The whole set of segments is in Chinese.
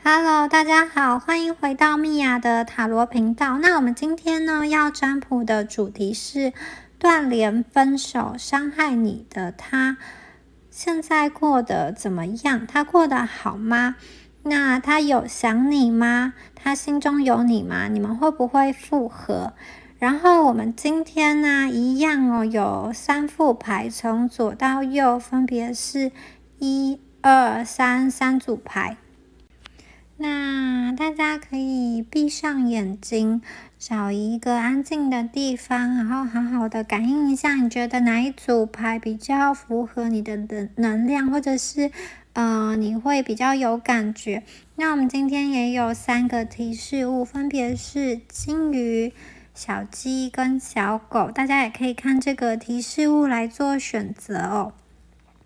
Hello，大家好，欢迎回到米娅的塔罗频道。那我们今天呢要占卜的主题是断联、分手、伤害你的他，现在过得怎么样？他过得好吗？那他有想你吗？他心中有你吗？你们会不会复合？然后我们今天呢，一样有3副牌，从左到右分别是1、2、3组牌。那大家可以闭上眼睛，找一个安静的地方，然后好好的感应一下，你觉得哪一组牌比较符合你的能量，或者是你会比较有感觉。那我们今天也有3个提示物，分别是金鱼、小鸡跟小狗，大家也可以看这个提示物来做选择哦。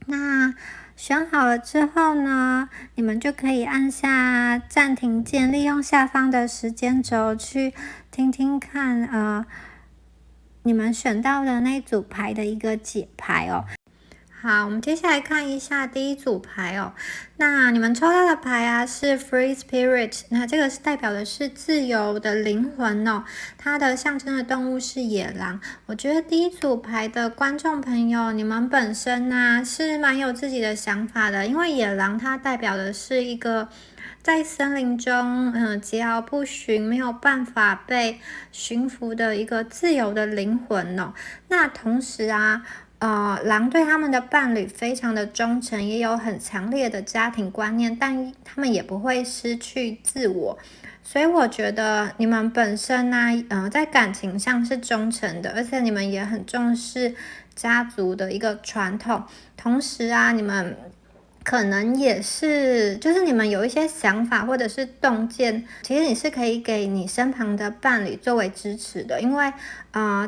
那选好了之后呢，你们就可以按下暂停键，利用下方的时间轴去听听看你们选到的那组牌的一个解牌哦。好，我们接下来看一下第一组牌哦。那你们抽到的牌啊是 Free Spirit， 那这个是代表的是自由的灵魂哦。它的象征的动物是野狼。我觉得第一组牌的观众朋友，你们本身呢是蛮有自己的想法的，因为野狼它代表的是一个在森林中桀骜不驯，没有办法被驯服的一个自由的灵魂哦。那同时啊。狼对他们的伴侣非常的忠诚，也有很强烈的家庭观念，但他们也不会失去自我。所以我觉得你们本身呢，在感情上是忠诚的，而且你们也很重视家族的一个传统。同时啊，你们可能也是，就是你们有一些想法或者是洞见，其实你是可以给你身旁的伴侣作为支持的，因为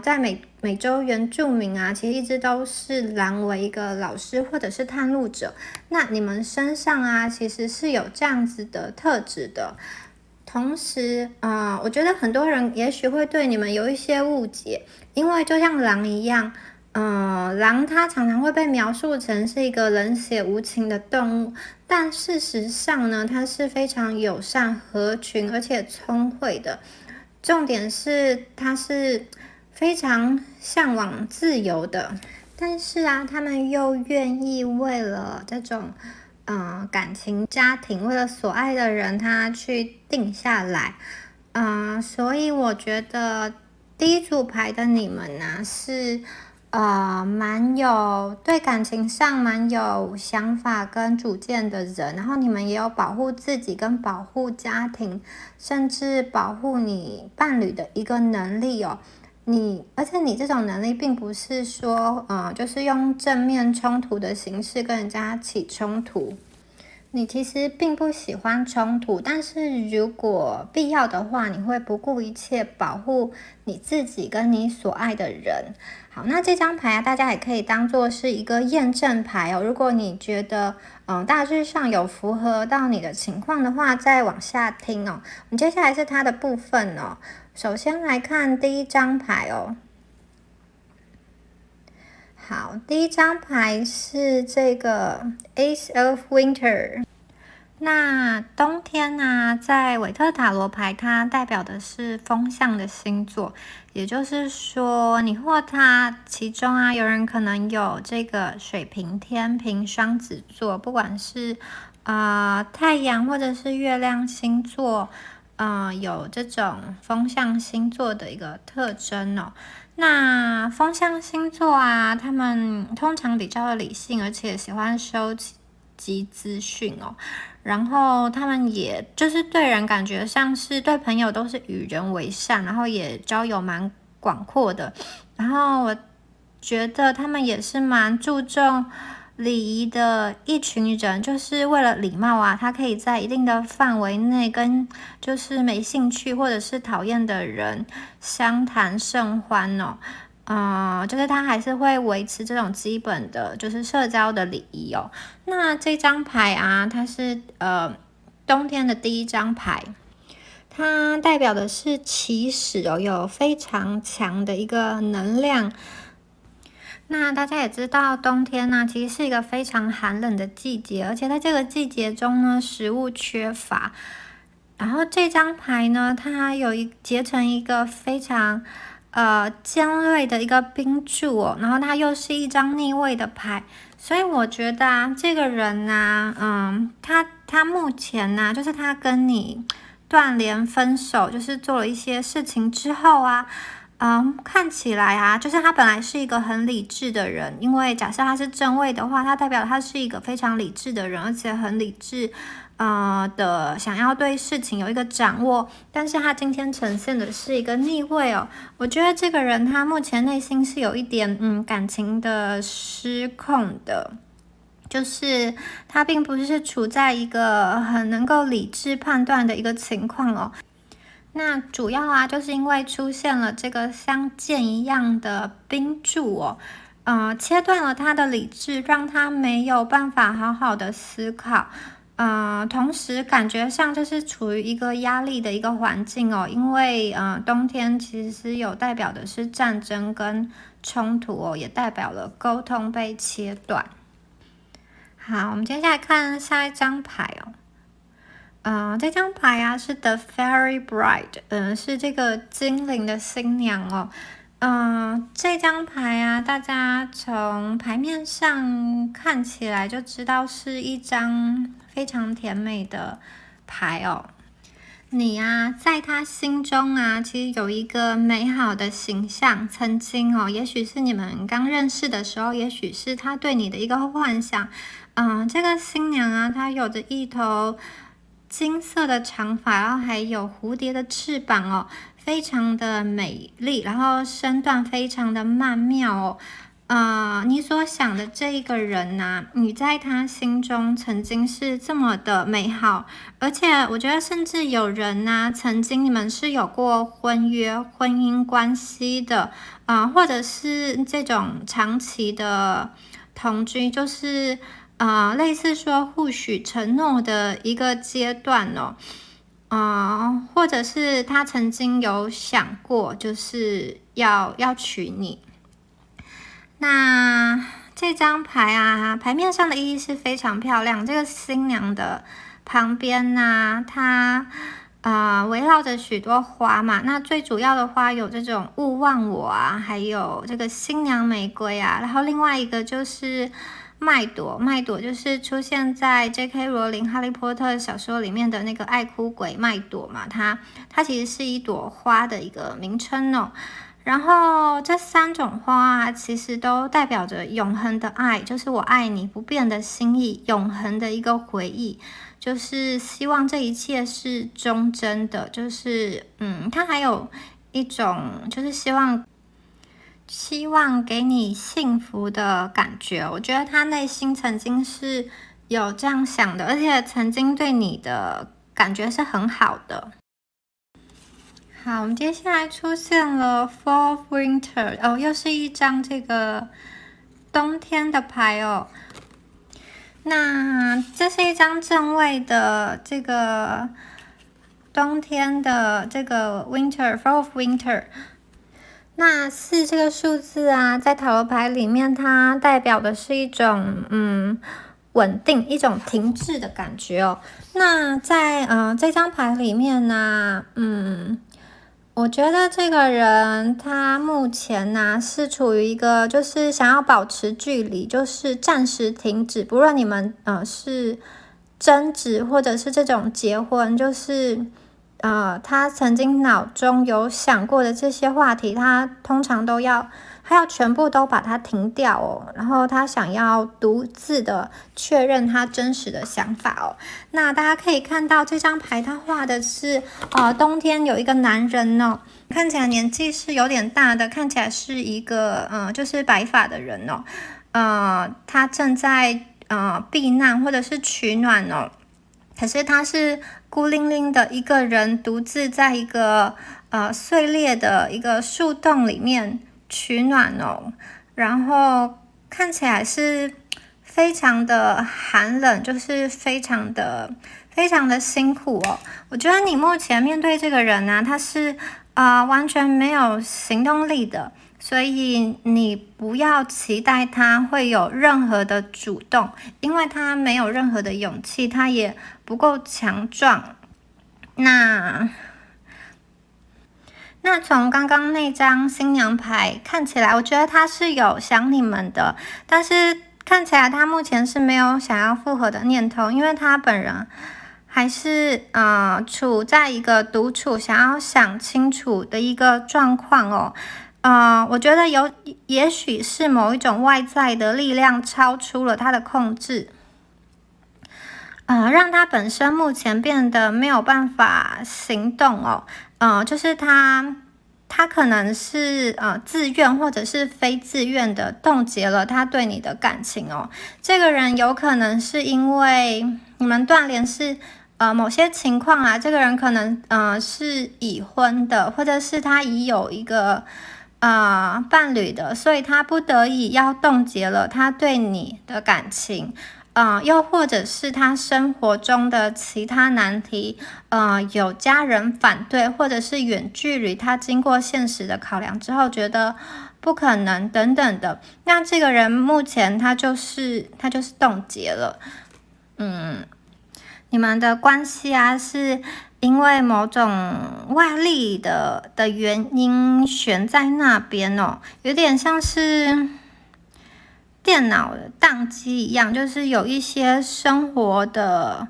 在美洲原住民啊，其实一直都是狼为一个老师或者是探路者，那你们身上啊，其实是有这样子的特质的。同时我觉得很多人也许会对你们有一些误解，因为就像狼一样。狼它常常会被描述成是一个冷血无情的动物，但事实上呢，它是非常友善、合群而且聪慧的。重点是它是非常向往自由的，但是啊，他们又愿意为了这种感情、家庭，为了所爱的人，他去定下来。所以我觉得第一组牌的你们呢是。对感情上蛮有想法跟主见的人，然后你们也有保护自己跟保护家庭，甚至保护你伴侣的一个能力哦。而且你这种能力并不是说，就是用正面冲突的形式跟人家起冲突。你其实并不喜欢冲突，但是如果必要的话，你会不顾一切保护你自己跟你所爱的人。好，那这张牌大家也可以当做是一个验证牌哦。如果你觉得大致上有符合到你的情况的话，再往下听哦。我们接下来是它的部分哦。首先来看第一张牌哦。好，第一张牌是这个 Ace of Winter。那冬天呢，在韦特塔罗牌，它代表的是风象的星座，也就是说，你或他其中啊，有人可能有这个水瓶、天秤、双子座，不管是太阳或者是月亮星座，有这种风象星座的一个特征哦。那风象星座啊，他们通常比较理性，而且喜欢收集资讯哦。然后他们也就是对人感觉像是对朋友都是与人为善，然后也交友蛮广阔的。然后我觉得他们也是蛮注重礼仪的一群人，就是为了礼貌啊，他可以在一定的范围内跟就是没兴趣或者是讨厌的人相谈甚欢哦。就是他还是会维持这种基本的，就是社交的礼仪哦。那这张牌啊，它是冬天的第一张牌，它代表的是起始哦，有非常强的一个能量。那大家也知道，冬天呢，其实是一个非常寒冷的季节，而且在这个季节中呢，食物缺乏。然后这张牌呢，它结成一个非常尖锐的一个冰柱哦，然后它又是一张逆位的牌，所以我觉得啊，这个人呢，他目前呢，就是他跟你断联分手，就是做了一些事情之后啊。看起来啊，就是他本来是一个很理智的人，因为假设他是正位的话，他代表他是一个非常理智的人，而且很理智，想要对事情有一个掌握。但是他今天呈现的是一个逆位哦，我觉得这个人他目前内心是有一点感情的失控的。就是他并不是处在一个很能够理智判断的一个情况哦。那主要啊，就是因为出现了这个像剑一样的冰柱哦，切断了他的理智，让他没有办法好好的思考，同时感觉上就是处于一个压力的一个环境哦，因为冬天其实有代表的是战争跟冲突哦，也代表了沟通被切断。好，我们接下来看下一张牌哦。这张牌啊是 The Fairy Bride，是这个精灵的新娘哦。这张牌啊，大家从牌面上看起来就知道是一张非常甜美的牌哦。你啊，在他心中啊，其实有一个美好的形象，曾经哦，也许是你们刚认识的时候，也许是他对你的一个幻想。这个新娘啊，她有着一头金色的长发，然后还有蝴蝶的翅膀哦，非常的美丽，然后身段非常的曼妙哦。你所想的这一个人呐，你在他心中曾经是这么的美好，而且我觉得甚至有人呐，曾经你们是有过婚约、婚姻关系的，或者是这种长期的同居，就是类似说互许承诺的一个阶段哦。或者是他曾经有想过，就是要娶你。那这张牌啊，牌面上的意义是非常漂亮。这个新娘的旁边呢，它围绕着许多花嘛。那最主要的花有这种勿忘我啊，还有这个新娘玫瑰啊，然后另外一个就是麦朵。麦朵就是出现在 J.K. 罗琳哈利波特小说里面的那个爱哭鬼麦朵嘛，它其实是一朵花的一个名称哦。然后这三种花啊，其实都代表着永恒的爱，就是我爱你不变的心意，永恒的一个回忆，就是希望这一切是忠贞的，就是它还有一种就是希望给你幸福的感觉。我觉得他内心曾经是有这样想的，而且曾经对你的感觉是很好的。好，我们接下来出现了 Fall Winter 哦，又是一张这个冬天的牌哦。那这是一张正位的这个冬天的这个 Winter Fall of Winter。那4这个数字啊，在塔罗牌里面，它代表的是一种稳定，一种停滞的感觉哦。那在这张牌里面呢，我觉得这个人他目前呢是处于一个就是想要保持距离，就是暂时停止，不论你们是争执或者是这种结婚，就是他曾经脑中有想过的这些话题，他通常他要全部都把它停掉哦，然后他想要独自的确认他真实的想法哦。那大家可以看到这张牌，他画的是冬天有一个男人哦，看起来年纪是有点大的，看起来是一个就是白发的人哦，他正在避难或者是取暖哦，可是他是孤零零的一个人，独自在一个碎裂的一个树洞里面取暖哦，然后看起来是非常的寒冷，就是非常的辛苦哦。我觉得你目前面对这个人呢，他是完全没有行动力的，所以你不要期待他会有任何的主动，因为他没有任何的勇气，他也不够强壮。那从刚刚那张新娘牌看起来，我觉得他是有想你们的，但是看起来他目前是没有想要复合的念头，因为他本人还是处在一个独处，想要想清楚的一个状况哦。我觉得也许是某一种外在的力量超出了他的控制，让他本身目前变得没有办法行动哦。就是他可能是自愿或者是非自愿的冻结了他对你的感情哦。这个人有可能是因为你们断联是某些情况啊，这个人可能是已婚的，或者是他已有一个伴侣的，所以他不得已要冻结了他对你的感情。又或者是他生活中的其他难题，有家人反对，或者是远距离，他经过现实的考量之后，觉得不可能等等的。那这个人目前他就是冻结了。你们的关系啊，是因为某种外力的原因悬在那边哦，有点像是电脑的宕机一样，就是有一些生活的，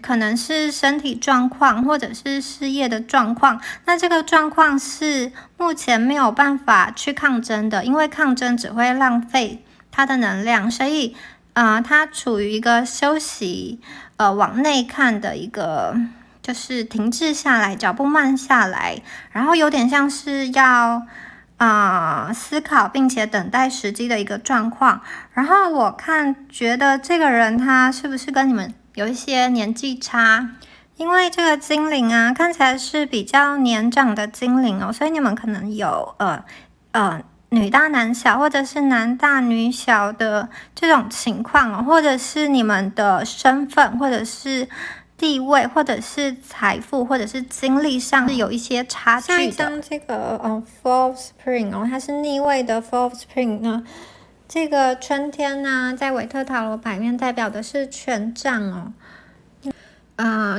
可能是身体状况或者是事业的状况。那这个状况是目前没有办法去抗争的，因为抗争只会浪费它的能量，所以它处于一个休息，往内看的一个，就是停滞下来，脚步慢下来，然后有点像是要思考并且等待时机的一个状况。然后我觉得这个人他是不是跟你们有一些年纪差？因为这个精灵啊，看起来是比较年长的精灵哦，所以你们可能有女大男小，或者是男大女小的这种情况哦，或者是你们的身份，或者是地位，或者是财富，或者是精力上是有一些差距的。下一张这个Four of Spring 哦，它是逆位的 Four of Spring 呢。这个春天呢，在韦特塔罗牌面代表的是权杖哦。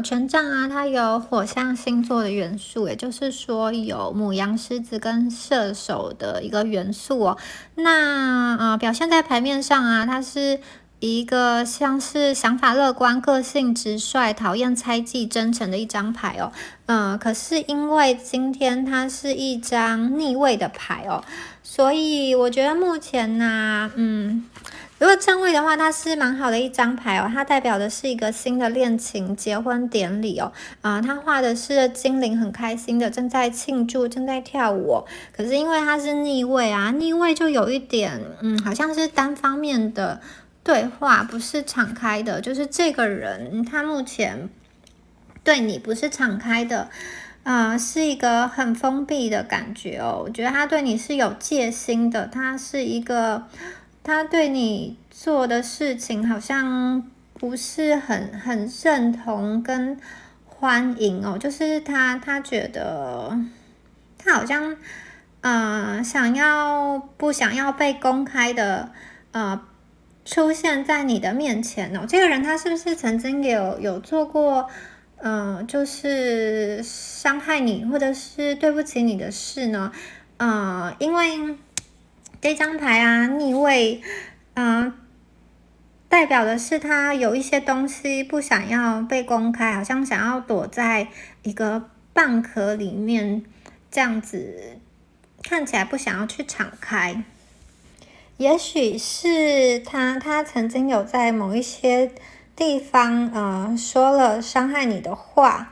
权杖啊，它有火象星座的元素，也就是说有牡羊、狮子跟射手的一个元素哦。那表现在牌面上啊，它是一个像是想法乐观、个性直率、讨厌猜忌、真诚的一张牌哦。可是因为今天它是一张逆位的牌哦，所以我觉得目前呢，如果正位的话，它是蛮好的一张牌哦，它代表的是一个新的恋情结婚典礼哦。它画的是精灵很开心的正在庆祝，正在跳舞哦。可是因为它是逆位啊，逆位就有一点好像是单方面的对话，不是敞开的，就是这个人他目前对你不是敞开的。是一个很封闭的感觉哦。我觉得他对你是有戒心的，他是一个，他对你做的事情好像不是很认同跟欢迎哦。就是他觉得他好像不想要被公开的出现在你的面前哦。这个人他是不是曾经有做过就是伤害你或者是对不起你的事呢？因为这张牌啊逆位，代表的是他有一些东西不想要被公开，好像想要躲在一个蚌壳里面，这样子看起来不想要去敞开。也许是他曾经有在某一些地方说了伤害你的话，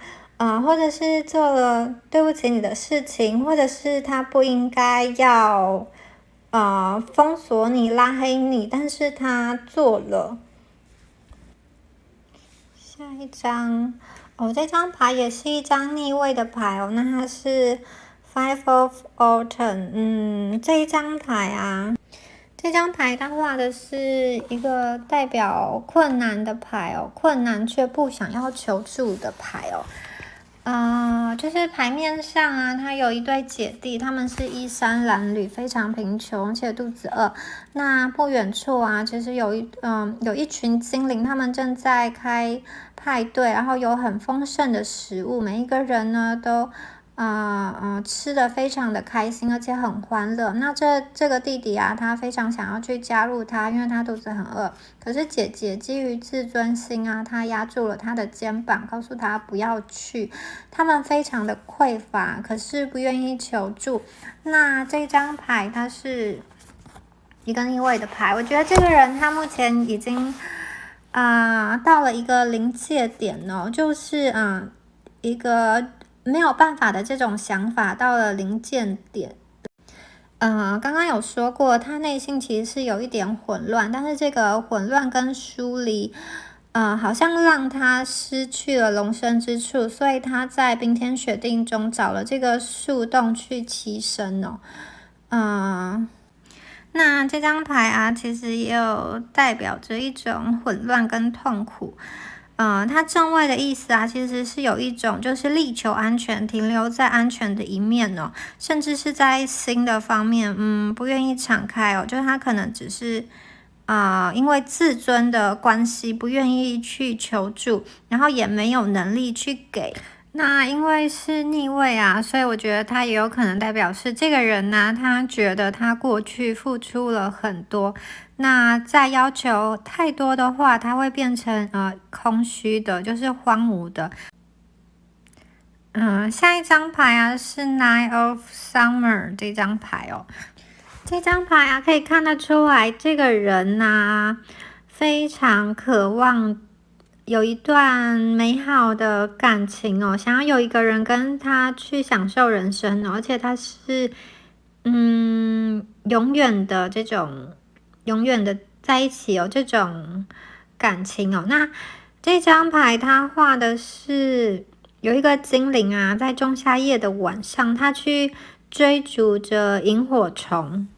或者是做了对不起你的事情，或者是他不应该要封锁你、拉黑你，但是他做了。下一张这张牌也是一张逆位的牌哦，那它是 Five of Autumn。这一张牌啊。这张牌它画的是一个代表困难的牌哦，困难却不想要求助的牌哦。就是牌面上啊，他有一对姐弟，他们是衣衫褴褛，非常贫穷，而且肚子饿。那不远处啊，其实有一群精灵，他们正在开派对，然后有很丰盛的食物，每一个人呢都吃得非常的开心，而且很欢乐。那这个弟弟啊，他非常想要去加入他，因为他肚子很饿。可是姐姐基于自尊心啊，她压住了他的肩膀，告诉他不要去。他们非常的匮乏，可是不愿意求助。那这张牌它是一个逆位的牌，我觉得这个人他目前已经到了一个临界点哦，就是一个没有办法的这种想法到了临界点。刚刚有说过，他内心其实是有一点混乱，但是这个混乱跟疏离，好像让他失去了容身之处，所以他在冰天雪地中找了这个树洞去栖身哦。那这张牌啊，其实也有代表着一种混乱跟痛苦。它正位的意思啊，其实是有一种就是力求安全，停留在安全的一面哦，甚至是在新的方面，不愿意敞开哦，就是他可能只是因为自尊的关系，不愿意去求助，然后也没有能力去给。那因为是逆位啊，所以我觉得他也有可能代表是这个人呢，他觉得他过去付出了很多，那再要求太多的话，他会变成空虚的，就是荒芜的。下一张牌啊是 Nine of Summer 这张牌哦，这张牌啊可以看得出来，这个人啊非常渴望有一段美好的感情哦，想要有一个人跟他去享受人生哦，而且他是永远的这种永远的在一起哦，这种感情哦。那这张牌他画的是有一个精灵啊，在仲夏夜的晚上，他去追逐着萤火虫。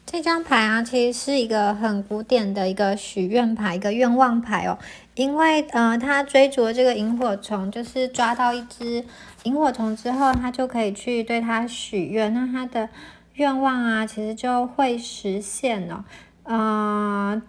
这张牌啊，其实是一个很古典的一个许愿牌，一个愿望牌哦。因为他追逐这个萤火虫，就是抓到一只萤火虫之后，他就可以去对它许愿，那他的愿望啊，其实就会实现哦。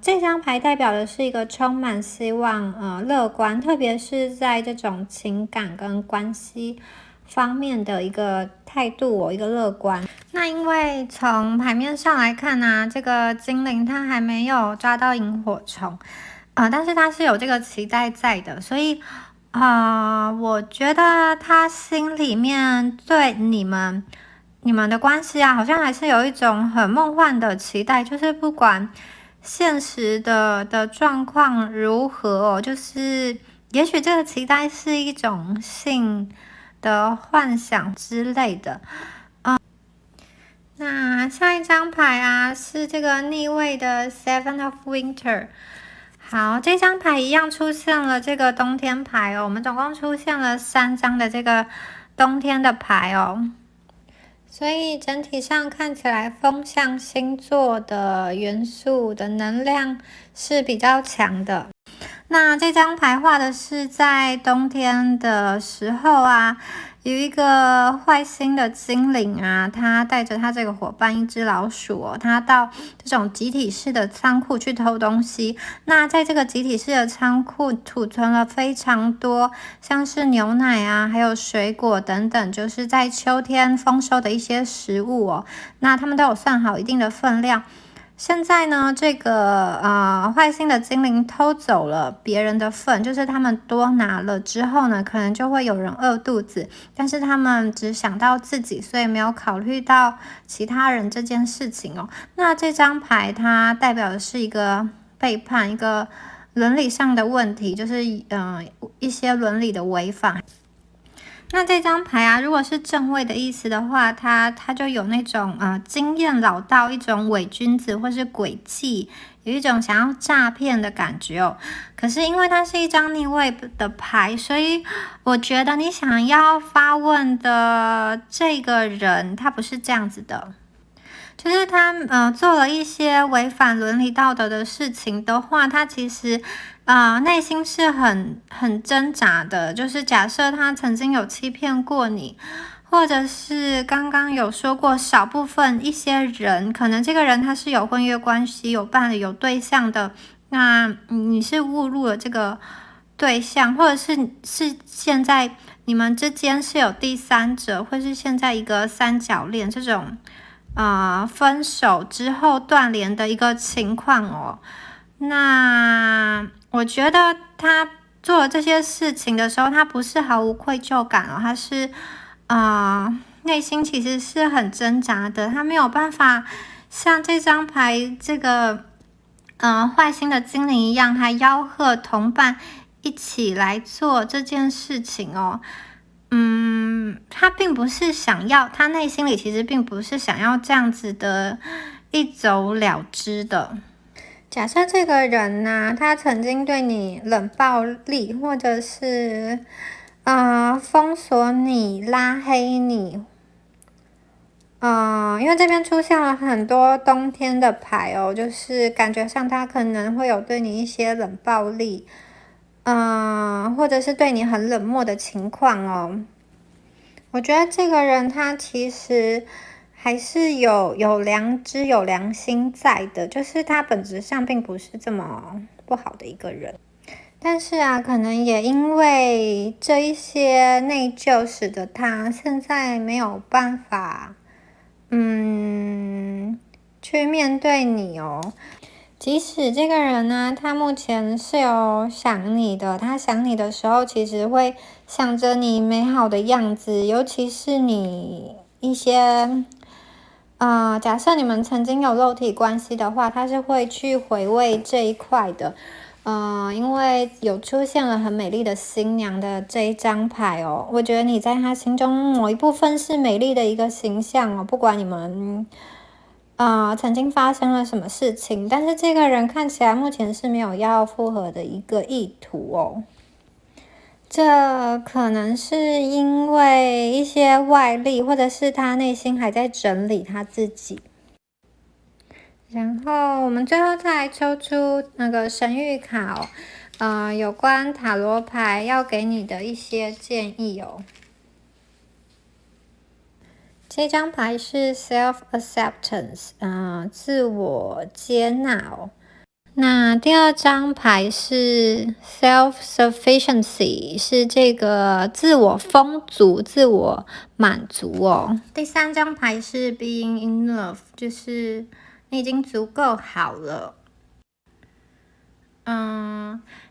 这张牌代表的是一个充满希望、乐观，特别是在这种情感跟关系方面的一个态度哦，一个乐观。那因为从牌面上来看呢，这个精灵它还没有抓到萤火虫，但是它是有这个期待在的，所以我觉得他心里面对你们的关系啊，好像还是有一种很梦幻的期待，就是不管现实的状况如何哦，就是也许这个期待是一种性的幻想之类的。那下一张牌啊是这个逆位的 Seven of Winter。好，这张牌一样出现了这个冬天牌哦，我们总共出现了3张的这个冬天的牌哦，所以整体上看起来风象星座的元素的能量是比较强的。那这张牌画的是在冬天的时候啊，有一个坏心的精灵啊，他带着他这个伙伴一只老鼠哦，他到这种集体式的仓库去偷东西。那在这个集体式的仓库储存了非常多，像是牛奶啊，还有水果等等，就是在秋天丰收的一些食物哦。那他们都有算好一定的分量。现在呢，这个坏心的精灵偷走了别人的份，就是他们多拿了之后呢，可能就会有人饿肚子，但是他们只想到自己，所以没有考虑到其他人这件事情哦。那这张牌它代表的是一个背叛，一个伦理上的问题，就是一些伦理的违反。那这张牌啊，如果是正位的意思的话，它就有那种经验老道，一种伪君子或是诡计，有一种想要诈骗的感觉哦。可是因为它是一张逆位的牌，所以我觉得你想要发问的这个人，他不是这样子的。就是他做了一些违反伦理道德的事情的话，他其实内心是很挣扎的，就是假设他曾经有欺骗过你，或者是刚刚有说过少部分一些人，可能这个人他是有婚约关系、有伴侣、有对象的，那你是误入了这个对象，或者是现在你们之间是有第三者，或是现在一个三角恋这种分手之后断联的一个情况哦。那我觉得他做了这些事情的时候，他不是毫无愧疚感哦，他是内心其实是很挣扎的，他没有办法像这张牌这个坏心的精灵一样，他吆喝同伴一起来做这件事情哦。他并不是想要，他内心里其实并不是想要这样子的一走了之的。假设这个人呢，他曾经对你冷暴力，或者是封锁你、拉黑你，因为这边出现了很多冬天的牌哦，就是感觉上他可能会有对你一些冷暴力，或者是对你很冷漠的情况哦。我觉得这个人他其实还是有良知、有良心在的，就是他本质上并不是这么不好的一个人。但是可能也因为这一些内疚，使得他现在没有办法，去面对你哦。即使这个人呢，他目前是有想你的，他想你的时候，其实会想着你美好的样子，尤其是你一些，假设你们曾经有肉体关系的话，他是会去回味这一块的，因为有出现了很美丽的新娘的这一张牌哦，我觉得你在他心中某一部分是美丽的一个形象哦，不管你们。曾经发生了什么事情，但是这个人看起来目前是没有要复合的一个意图哦。这可能是因为一些外力，或者是他内心还在整理他自己。然后我们最后再来抽出那个神谕卡哦，有关塔罗牌要给你的一些建议哦。这张牌是 self acceptance，自我接纳哦。那第二张牌是 self sufficiency，是这个自我丰足、自我满足哦。第三张牌是 being in love，就是你已经足够好了。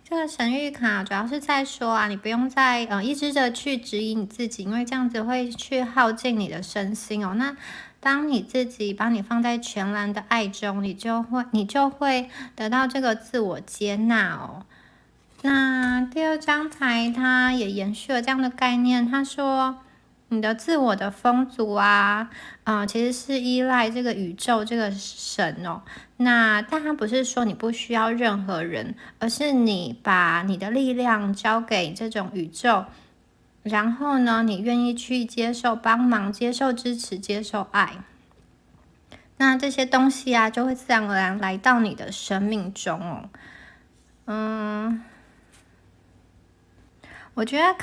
这个神谕卡主要是在说你不用再一直的去质疑你自己，因为这样子会去耗尽你的身心哦。那当你自己把你放在全然的爱中，你就会得到这个自我接纳哦。那第二张牌它也延续了这样的概念，他说你的自我的丰足其实是依赖这个宇宙这个神哦。但它不是说你不需要任何人，而是你把你的力量交给这种宇宙，然后呢，你愿意去接受帮忙、接受支持、接受爱，那这些东西就会自然而然来到你的生命中哦。我觉得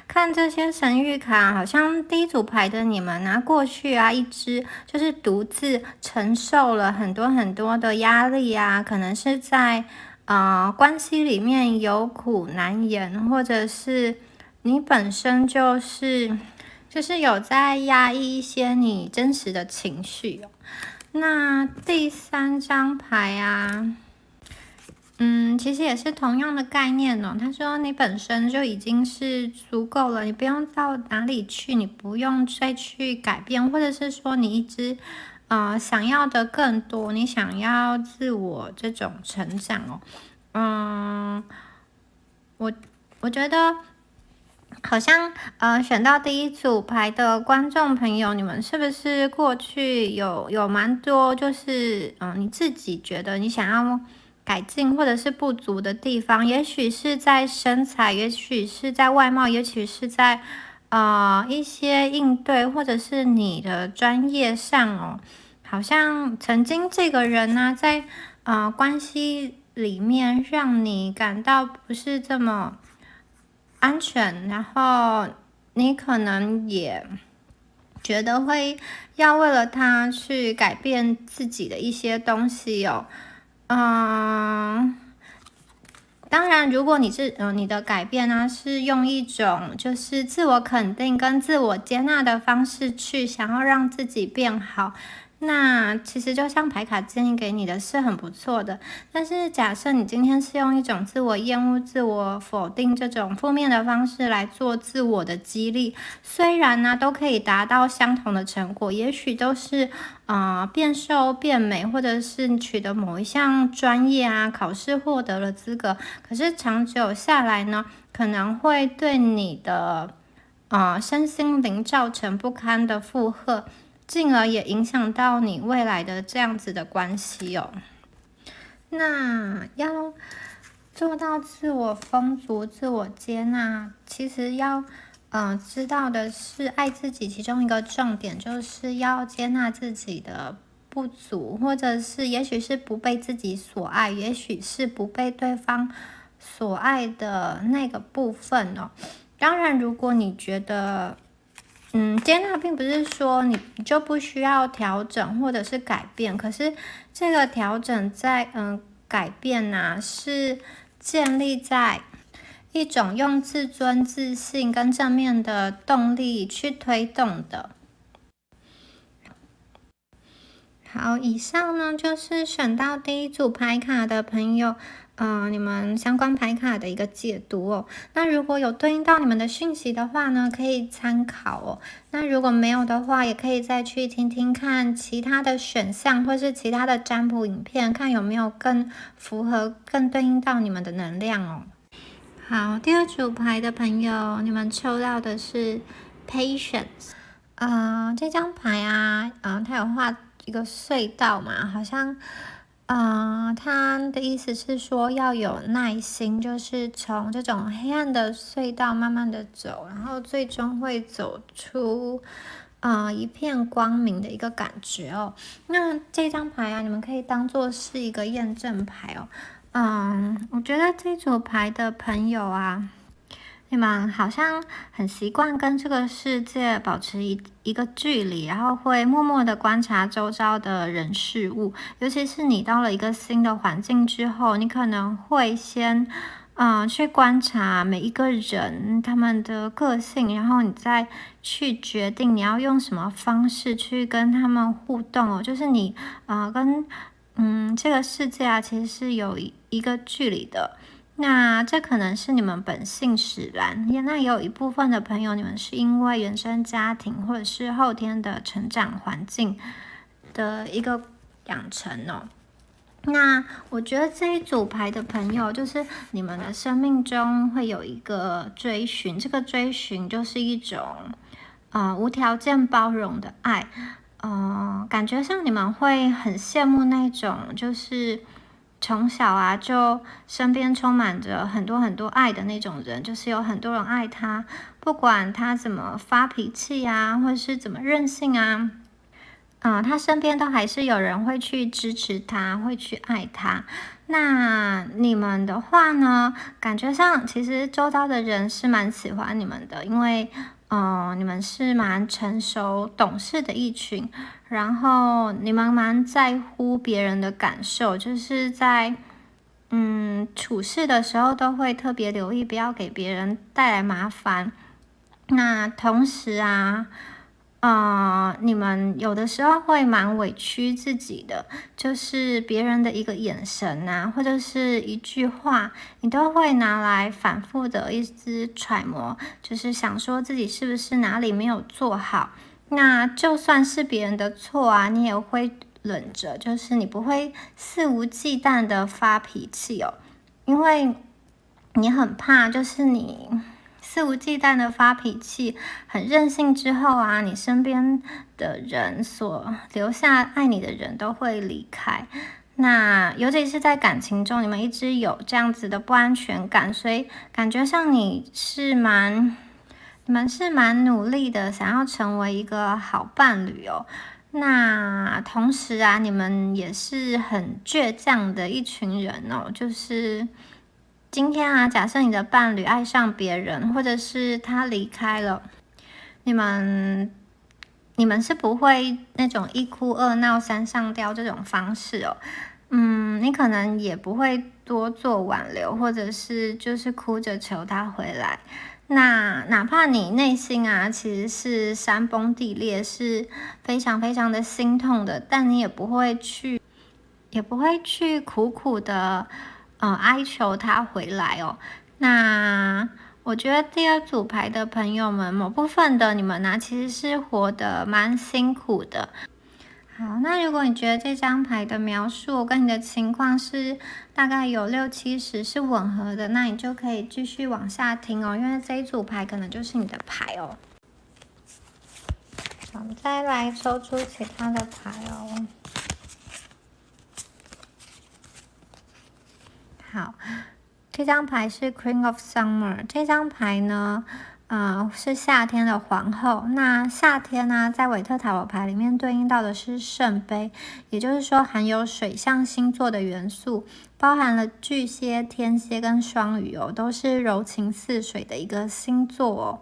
看这些神谕卡，好像第一组牌的你们过去一直就是独自承受了很多很多的压力可能是在关系里面有苦难言，或者是你本身就是有在压抑一些你真实的情绪哦。那第三张牌其实也是同样的概念哦。他说你本身就已经是足够了，你不用到哪里去，你不用再去改变，或者是说你一直想要的更多，你想要自我这种成长哦。我觉得好像选到第一组牌的观众朋友，你们是不是过去有蛮多就是你自己觉得你想要改进或者是不足的地方，也许是在身材，也许是在外貌，也许是在一些应对，或者是你的专业上哦。好像曾经这个人在关系里面让你感到不是这么安全，然后你可能也觉得会要为了他去改变自己的一些东西哦。当然，如果你的改变呢，是用一种就是自我肯定跟自我接纳的方式去想要让自己变好，那其实就像牌卡建议给你的是很不错的。但是假设你今天是用一种自我厌恶、自我否定这种负面的方式来做自我的激励，虽然呢都可以达到相同的成果，也许都是变瘦、变美，或者是取得某一项专业啊考试获得了资格，可是长久下来呢，可能会对你的身心灵造成不堪的负荷，进而也影响到你未来的这样子的关系哦。那要做到自我丰足、自我接纳，其实要知道的是爱自己，其中一个重点就是要接纳自己的不足，或者是也许是不被自己所爱，也许是不被对方所爱的那个部分哦。当然，如果你觉得接纳并不是说你就不需要调整或者是改变，可是这个调整在改变啊，是建立在一种用自尊、自信跟正面的动力去推动的。好，以上呢就是选到第一组牌卡的朋友，你们相关牌卡的一个解读哦。那如果有对应到你们的讯息的话呢，可以参考哦。那如果没有的话，也可以再去听听看其他的选项，或是其他的占卜影片，看有没有更符合、更对应到你们的能量哦。好，第二组牌的朋友，你们抽到的是 Patience。这张牌啊，它有画一个隧道嘛，好像，它的意思是说要有耐心，就是从这种黑暗的隧道慢慢的走，然后最终会走出，一片光明的一个感觉哦。那这张牌啊，你们可以当做是一个验证牌哦。我觉得这组牌的朋友啊，你们好像很习惯跟这个世界保持一个距离，然后会默默的观察周遭的人事物。尤其是你到了一个新的环境之后，你可能会先去观察每一个人他们的个性，然后你再去决定你要用什么方式去跟他们互动哦。就是你跟这个世界啊，其实是有一个距离的。那这可能是你们本性使然，那也有一部分的朋友，你们是因为原生家庭或者是后天的成长环境的一个养成哦。那我觉得这一组牌的朋友，就是你们的生命中会有一个追寻，这个追寻就是一种无条件包容的爱。感觉上你们会很羡慕那种就是从小啊就身边充满着很多很多爱的那种人，就是有很多人爱他，不管他怎么发脾气啊，或者是怎么任性啊，他身边都还是有人会去支持他，会去爱他。那你们的话呢，感觉上其实周遭的人是蛮喜欢你们的，因为你们是蛮成熟懂事的一群，然后你们蛮在乎别人的感受，就是在处事的时候都会特别留意，不要给别人带来麻烦。那同时啊，你们有的时候会蛮委屈自己的，就是别人的一个眼神啊，或者是一句话，你都会拿来反复的一直揣摩，就是想说自己是不是哪里没有做好。那就算是别人的错啊，你也会忍着，就是你不会肆无忌惮的发脾气哦，因为你很怕，就是你肆无忌惮的发脾气，很任性之后啊，你身边的人所留下爱你的人都会离开。那尤其是在感情中，你们一直有这样子的不安全感，所以感觉上你们是蛮努力的，想要成为一个好伴侣哦。那同时啊，你们也是很倔强的一群人哦。就是今天啊，假设你的伴侣爱上别人，或者是他离开了，你们是不会那种一哭二闹三上吊这种方式哦。你可能也不会多做挽留，或者是就是哭着求他回来。那哪怕你内心啊其实是山崩地裂，是非常非常的心痛的，但你也不会去苦苦的哀求他回来哦。那我觉得第二组牌的朋友们，某部分的你们呢，其实是活得蛮辛苦的。好，那如果你觉得这张牌的描述跟你的情况是大概有60-70是吻合的，那你就可以继续往下听哦，因为这一组牌可能就是你的牌哦。好，我们再来抽出其他的牌哦。好，这张牌是 Queen of Summer， 这张牌呢是夏天的皇后。那夏天呢，在韦特塔罗牌里面对应到的是圣杯，也就是说含有水象星座的元素，包含了巨蟹、天蝎跟双鱼哦，都是柔情似水的一个星座哦。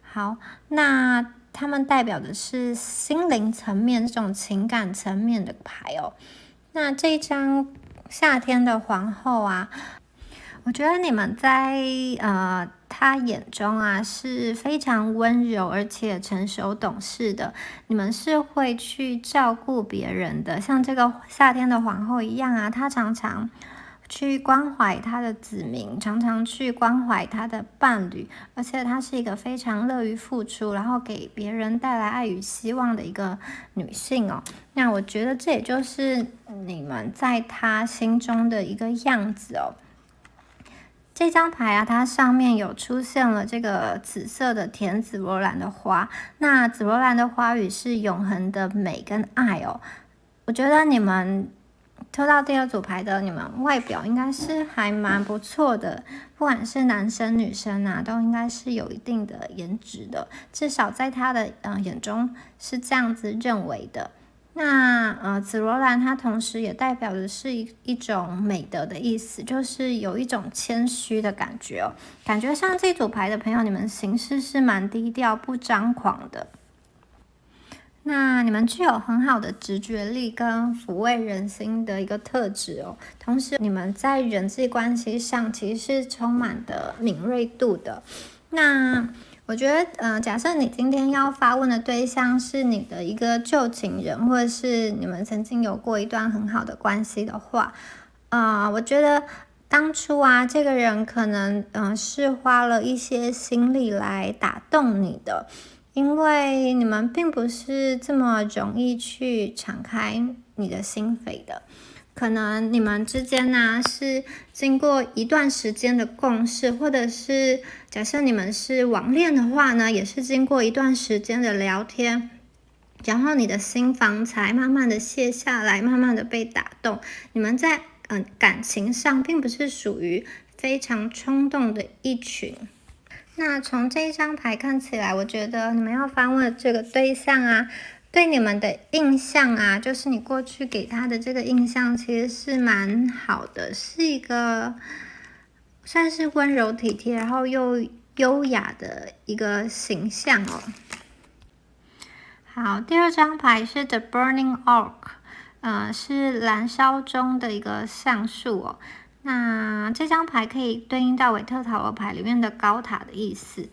好，那它们代表的是心灵层面这种情感层面的牌哦。那这一张夏天的皇后啊，我觉得你们在他眼中啊是非常温柔而且成熟懂事的，你们是会去照顾别人的，像这个夏天的皇后一样啊，她常常去关怀她的子民，常常去关怀她的伴侣，而且她是一个非常乐于付出，然后给别人带来爱与希望的一个女性哦。那我觉得这也就是你们在她心中的一个样子哦。这张牌啊，它上面有出现了这个紫色的甜紫罗兰的花，那紫罗兰的花语是永恒的美跟爱哦。我觉得你们抽到第二组牌的，你们外表应该是还蛮不错的，不管是男生女生啊，都应该是有一定的颜值的，至少在他的眼中是这样子认为的。那紫罗兰它同时也代表的是一种美德的意思，就是有一种谦虚的感觉哦。感觉上这组牌的朋友，你们行事是蛮低调不张狂的。那你们具有很好的直觉力跟抚慰人心的一个特质哦。同时你们在人际关系上其实是充满的敏锐度的。那我觉得假设你今天要发问的对象是你的一个旧情人，或者是你们曾经有过一段很好的关系的话，我觉得当初啊，这个人可能是花了一些心力来打动你的，因为你们并不是这么容易去敞开你的心扉的。可能你们之间呢是经过一段时间的共识，或者是假设你们是网恋的话呢，也是经过一段时间的聊天，然后你的心防才慢慢的卸下来，慢慢的被打动。你们在感情上并不是属于非常冲动的一群。那从这一张牌看起来，我觉得你们要发问的这个对象啊，对你们的印象啊，就是你过去给他的这个印象其实是蛮好的，是一个算是温柔体贴，然后又优雅的一个形象哦。好，第二张牌是 The Burning Oak，是燃烧中的一个橡树哦。那这张牌可以对应到韦特塔罗牌里面的高塔的意思。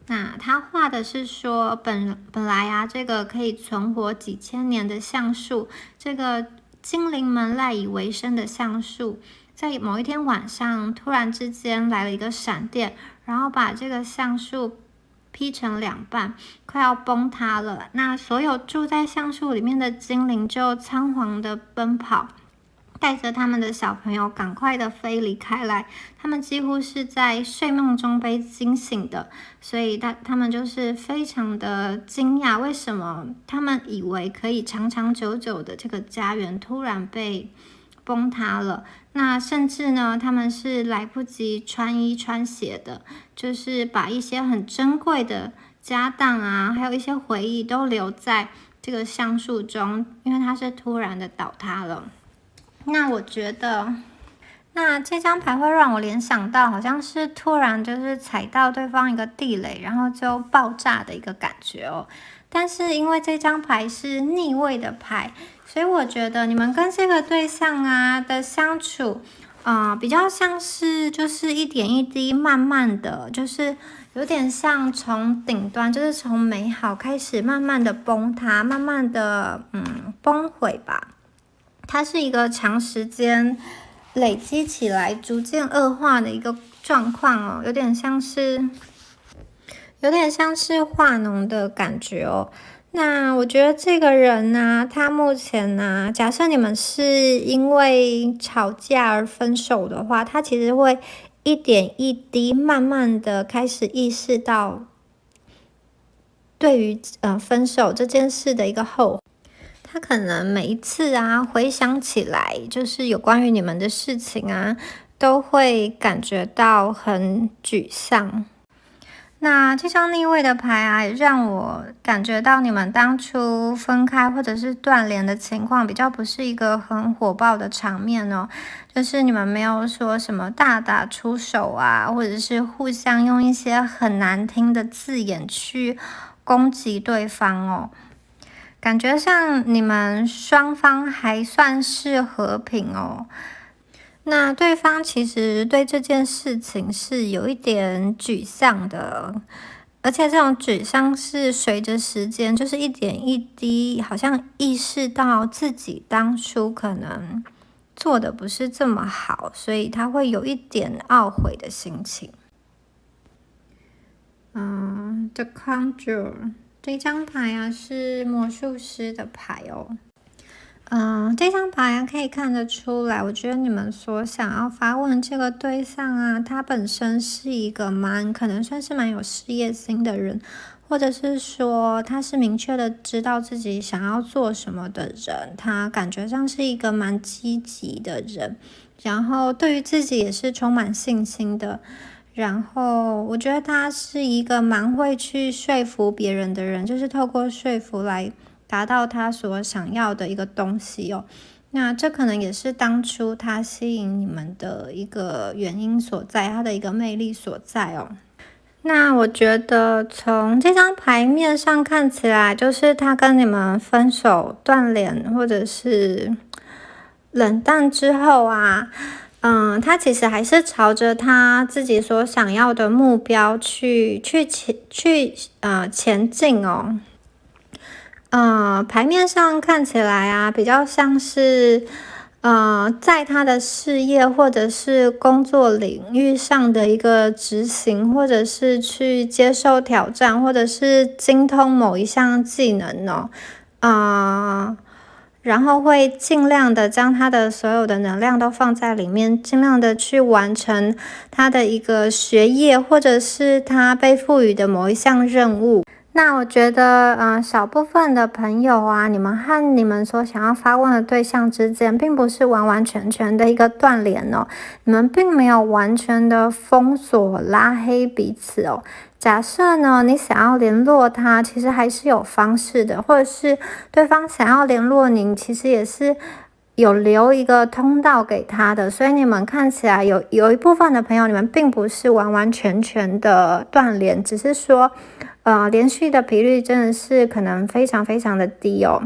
那他画的是说本来啊，这个可以存活几千年的橡树，这个精灵们赖以为生的橡树，在某一天晚上突然之间来了一个闪电，然后把这个橡树劈成两半，快要崩塌了。那所有住在橡树里面的精灵就仓皇的奔跑，带着他们的小朋友赶快的飞离开来，他们几乎是在睡梦中被惊醒的，所以他们就是非常的惊讶，为什么他们以为可以长长久久的这个家园突然被崩塌了。那甚至呢，他们是来不及穿衣穿鞋的，就是把一些很珍贵的家当啊，还有一些回忆都留在这个橡树中，因为它是突然的倒塌了。那我觉得，那这张牌会让我联想到，好像是突然就是踩到对方一个地雷，然后就爆炸的一个感觉哦。但是因为这张牌是逆位的牌，所以我觉得你们跟这个对象啊的相处，比较像是就是一点一滴慢慢的，就是有点像从顶端，就是从美好开始慢慢的崩塌，慢慢的崩毁吧。它是一个长时间累积起来，逐渐恶化的一个状况哦，有点像是化脓的感觉哦。那我觉得这个人呢，他目前呢，假设你们是因为吵架而分手的话，他其实会一点一滴慢慢的开始意识到对于分手这件事的一个后悔。他可能每一次啊回想起来，就是有关于你们的事情啊，都会感觉到很沮丧。那这张逆位的牌啊，也让我感觉到你们当初分开或者是断联的情况，比较不是一个很火爆的场面哦。就是你们没有说什么大打出手啊，或者是互相用一些很难听的字眼去攻击对方哦。感觉上你们双方还算是和平哦。那对方其实对这件事情是有一点沮丧的，而且这种沮丧是随着时间，就是一点一滴，好像意识到自己当初可能做的不是这么好，所以他会有一点懊悔的心情。The Conjurer 这张牌啊是魔术师的牌哦。这张牌啊可以看得出来，我觉得你们所想要发问这个对象啊，他本身是一个可能算是蛮有事业心的人，或者是说他是明确的知道自己想要做什么的人，他感觉上是一个蛮积极的人，然后对于自己也是充满信心的。然后我觉得他是一个蛮会去说服别人的人，就是透过说服来达到他所想要的一个东西哦。那这可能也是当初他吸引你们的一个原因所在，他的一个魅力所在哦。那我觉得从这张牌面上看起来，就是他跟你们分手、断联或者是冷淡之后啊，他其实还是朝着他自己所想要的目标去前进哦。牌面上看起来啊，比较像是在他的事业或者是工作领域上的一个执行，或者是去接受挑战，或者是精通某一项技能哦。然后会尽量的将他的所有的能量都放在里面，尽量的去完成他的一个学业，或者是他被赋予的某一项任务。那我觉得，小部分的朋友啊，你们和你们所想要发问的对象之间，并不是完完全全的一个断联哦，你们并没有完全的封锁、拉黑彼此哦。假设呢，你想要联络他，其实还是有方式的，或者是对方想要联络您，其实也是有留一个通道给他的。所以你们看起来有一部分的朋友，你们并不是完完全全的断联，只是说，连续的频率真的是可能非常非常的低哦。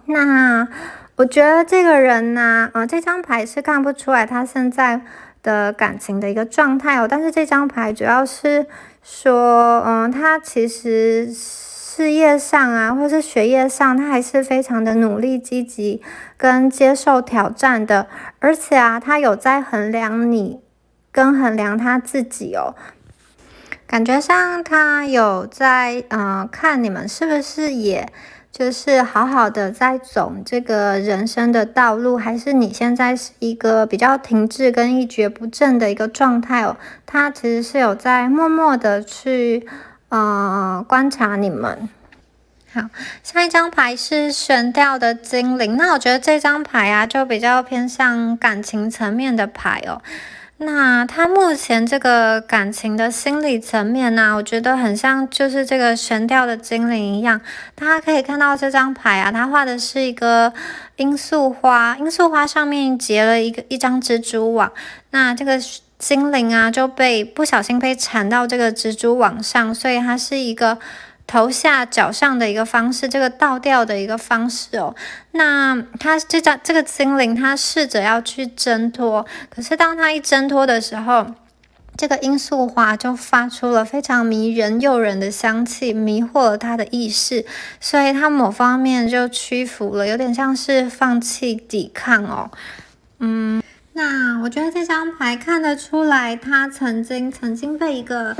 那我觉得这个人呢，这张牌是看不出来他现在的感情的一个状态哦，但是这张牌主要是说，他其实事业上啊，或是学业上，他还是非常的努力、积极跟接受挑战的，而且啊，他有在衡量你，跟衡量他自己哦。感觉上他有在看你们是不是也就是好好的在走这个人生的道路，还是你现在是一个比较停滞跟一蹶不振的一个状态哦。他其实是有在默默的去观察你们。好，下一张牌是悬吊的精灵，那我觉得这张牌啊就比较偏向感情层面的牌哦。那他目前这个感情的心理层面呢，我觉得很像就是这个神调的精灵一样。大家可以看到这张牌啊，它画的是一个罂粟花，罂粟花上面结了一张蜘蛛网。那这个精灵啊，就不小心被缠到这个蜘蛛网上，所以它是一个头下脚上的一个方式，这个倒吊的一个方式哦。那他这个精灵，他试着要去挣脱，可是当他一挣脱的时候，这个罂粟花就发出了非常迷人诱人的香气，迷惑了他的意识，所以他某方面就屈服了，有点像是放弃抵抗哦。那我觉得这张牌看得出来，他曾经被一个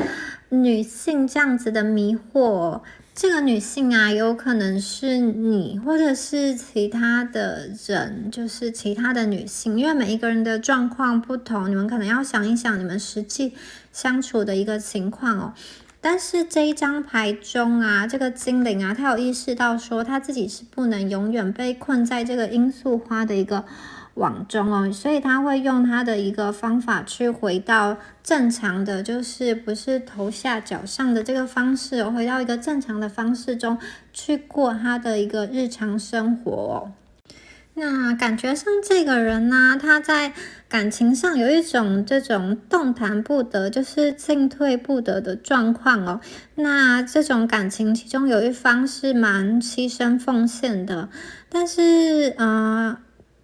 女性这样子的迷惑。这个女性啊，有可能是你，或者是其他的人，就是其他的女性，因为每一个人的状况不同，你们可能要想一想你们实际相处的一个情况哦。但是这一张牌中啊，这个精灵啊，他有意识到说他自己是不能永远被困在这个罂粟花的一个网中哦，所以他会用他的一个方法去回到正常的，就是不是头下脚上的这个方式哦，回到一个正常的方式中去过他的一个日常生活哦。那感觉上这个人呢，他在感情上有一种这种动弹不得，就是进退不得的状况哦。那这种感情其中有一方是蛮牺牲奉献的，但是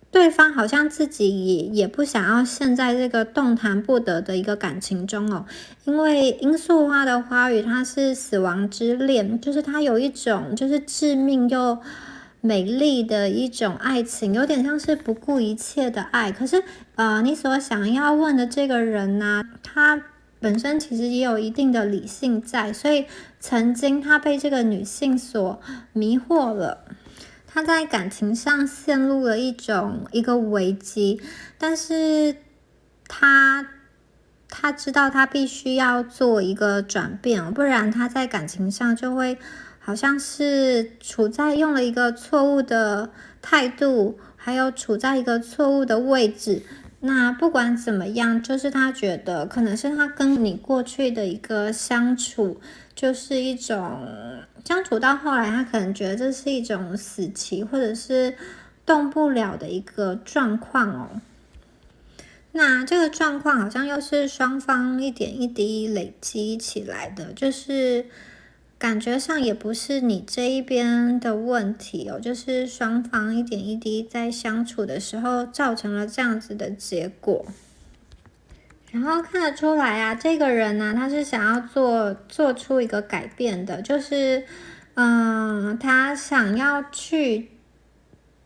对方好像自己也不想要陷在这个动弹不得的一个感情中哦，因为罂粟花的花语它是死亡之恋，就是它有一种就是致命又美丽的一种爱情，有点像是不顾一切的爱。可是你所想要问的这个人呢，他本身其实也有一定的理性在，所以曾经他被这个女性所迷惑了。他在感情上陷入了一个危机，但是他知道他必须要做一个转变，不然他在感情上就会好像是处在用了一个错误的态度，还有处在一个错误的位置。那不管怎么样，就是他觉得可能是他跟你过去的一个相处，就是一种相处到后来，他可能觉得这是一种死期，或者是动不了的一个状况哦。那这个状况好像又是双方一点一滴累积起来的，就是感觉上也不是你这一边的问题哦，就是双方一点一滴在相处的时候造成了这样子的结果。然后看得出来啊，这个人呢，他是想要做出一个改变的，就是他想要去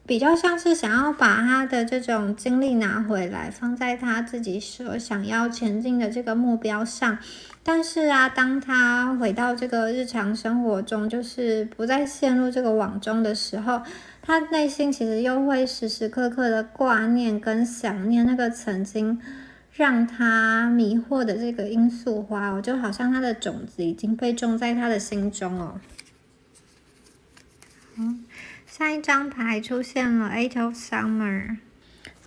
比较像是想要把他的这种精力拿回来，放在他自己所想要前进的这个目标上。但是啊，当他回到这个日常生活中，就是不再陷入这个网中的时候，他内心其实又会时时刻刻的挂念跟想念那个曾经让他迷惑的这个罂粟花哦，就好像他的种子已经被种在他的心中哦。下一张牌出现了 Eight of Summer，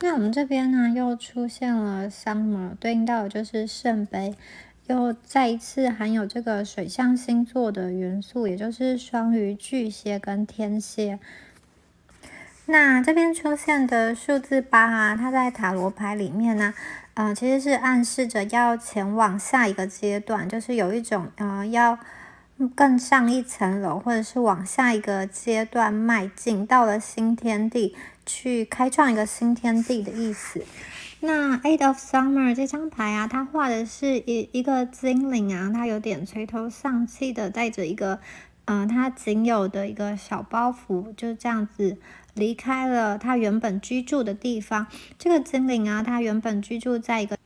那我们这边呢又出现了 Summer， 对应到的就是圣杯，又再一次含有这个水象星座的元素，也就是双鱼、巨蟹跟天蝎。那这边出现的数字8啊，它在塔罗牌里面呢，其实是暗示着要前往下一个阶段，就是有一种要更上一层楼，或者是往下一个阶段迈进，到了新天地，去开创一个新天地的意思。那 Eight of Summer 这张牌啊，它画的是一个精灵啊，它有点垂头丧气的带着一个它仅有的一个小包袱，就这样子离开了它原本居住的地方。这个精灵啊，它原本居住在一个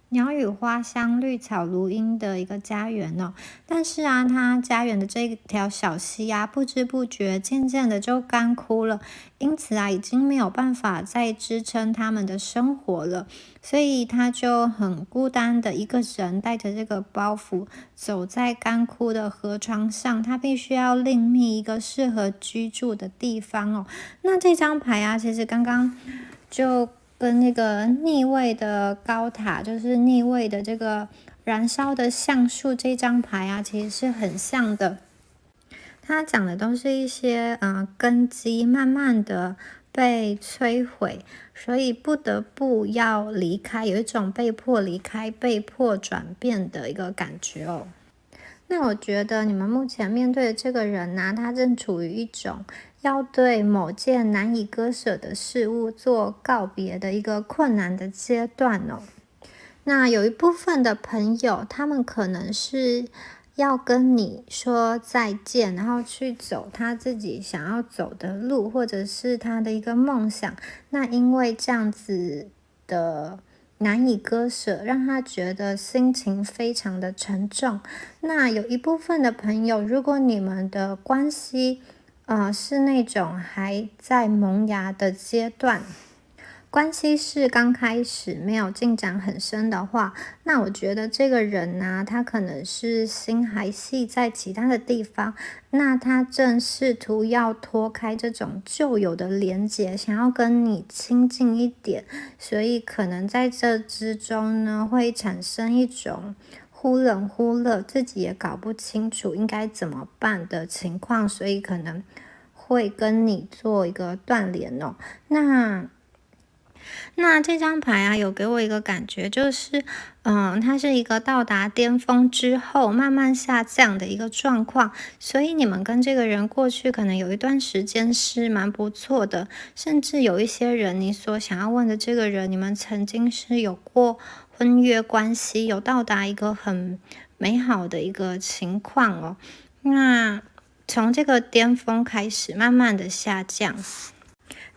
鸟语花香、绿草如茵的一个家园哦，但是啊，它家园的这条小溪啊，不知不觉渐渐的就干枯了，因此啊，已经没有办法再支撑他们的生活了，所以他就很孤单的一个人，带着这个包袱，走在干枯的河床上，他必须要另觅一个适合居住的地方哦。那这张牌啊，其实刚刚就跟那个逆位的高塔，就是逆位的这个燃烧的橡树这张牌啊，其实是很像的。它讲的都是一些根基慢慢的被摧毁，所以不得不要离开，有一种被迫离开、被迫转变的一个感觉哦。那我觉得你们目前面对的这个人呢，他正处于一种要对某件难以割舍的事物做告别的一个困难的阶段哦。那有一部分的朋友，他们可能是要跟你说再见，然后去走他自己想要走的路，或者是他的一个梦想。那因为这样子的难以割舍，让他觉得心情非常的沉重。那有一部分的朋友，如果你们的关系是那种还在萌芽的阶段，关系是刚开始没有进展很深的话，那我觉得这个人呢，他可能是心还系在其他的地方，那他正试图要脱开这种旧有的连结，想要跟你亲近一点，所以可能在这之中呢，会产生一种忽冷忽热，自己也搞不清楚应该怎么办的情况，所以可能会跟你做一个断联哦。那这张牌啊，有给我一个感觉，就是它是一个到达巅峰之后慢慢下降的一个状况，所以你们跟这个人过去可能有一段时间是蛮不错的，甚至有一些人，你所想要问的这个人，你们曾经是有过婚约关系，有到达一个很美好的一个情况哦。那从这个巅峰开始，慢慢的下降。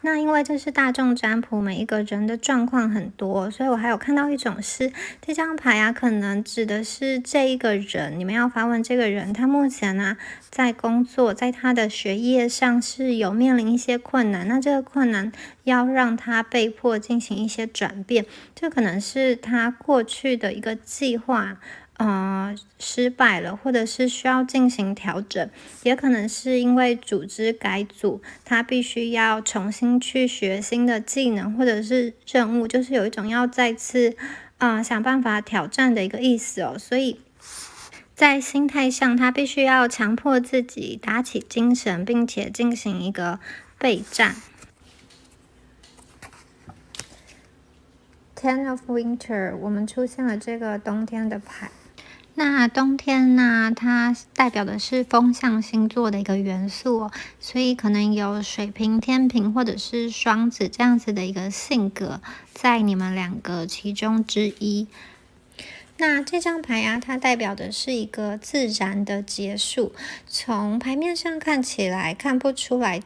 那因为这是大众占卜，每一个人的状况很多，所以我还有看到一种是这张牌啊，可能指的是这一个人，你们要发问这个人，他目前呢在工作，在他的学业上是有面临一些困难，那这个困难要让他被迫进行一些转变，这可能是他过去的一个计划。失败了，或者是需要进行调整，也可能是因为组织改组，他必须要重新去学新的技能或者是任务，就是有一种要再次想办法挑战的一个意思哦。所以在心态上，他必须要强迫自己打起精神，并且进行一个备战。Ten of Winter， 我们出现了这个冬天的牌。那冬天呢，它代表的是风象星座的一个元素哦，所以可能有水瓶、天秤或者是双子这样子的一个性格，在你们两个其中之一。那这张牌啊，它代表的是一个自然的结束，从牌面上看起来看不出来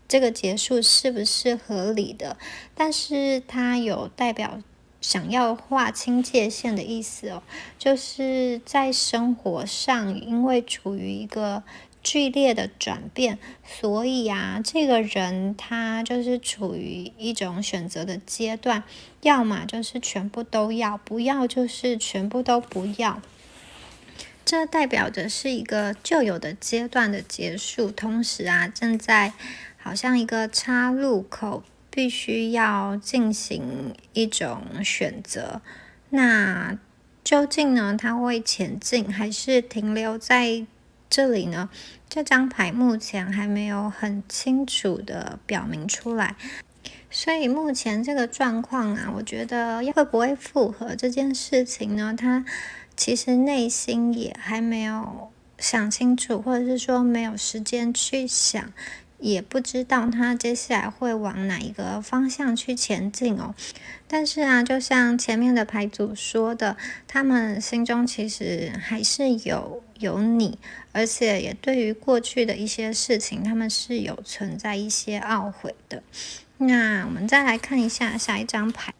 这个结束是不是合理的，但是它有代表想要划清界限的意思哦，就是在生活上，因为处于一个剧烈的转变，所以啊，这个人他就是处于一种选择的阶段，要么就是全部都要，不要就是全部都不要。这代表着是一个旧有的阶段的结束，同时啊，正在好像一个岔路口，必须要进行一种选择。那究竟呢，它会前进还是停留在这里呢？这张牌目前还没有很清楚的表明出来。所以目前这个状况啊，我觉得会不会复合这件事情呢，他其实内心也还没有想清楚，或者是说没有时间去想，也不知道他接下来会往哪一个方向去前进哦。但是啊，就像前面的牌组说的，他们心中其实还是有你，而且也对于过去的一些事情，他们是有存在一些懊悔的。那我们再来看一下下一张牌。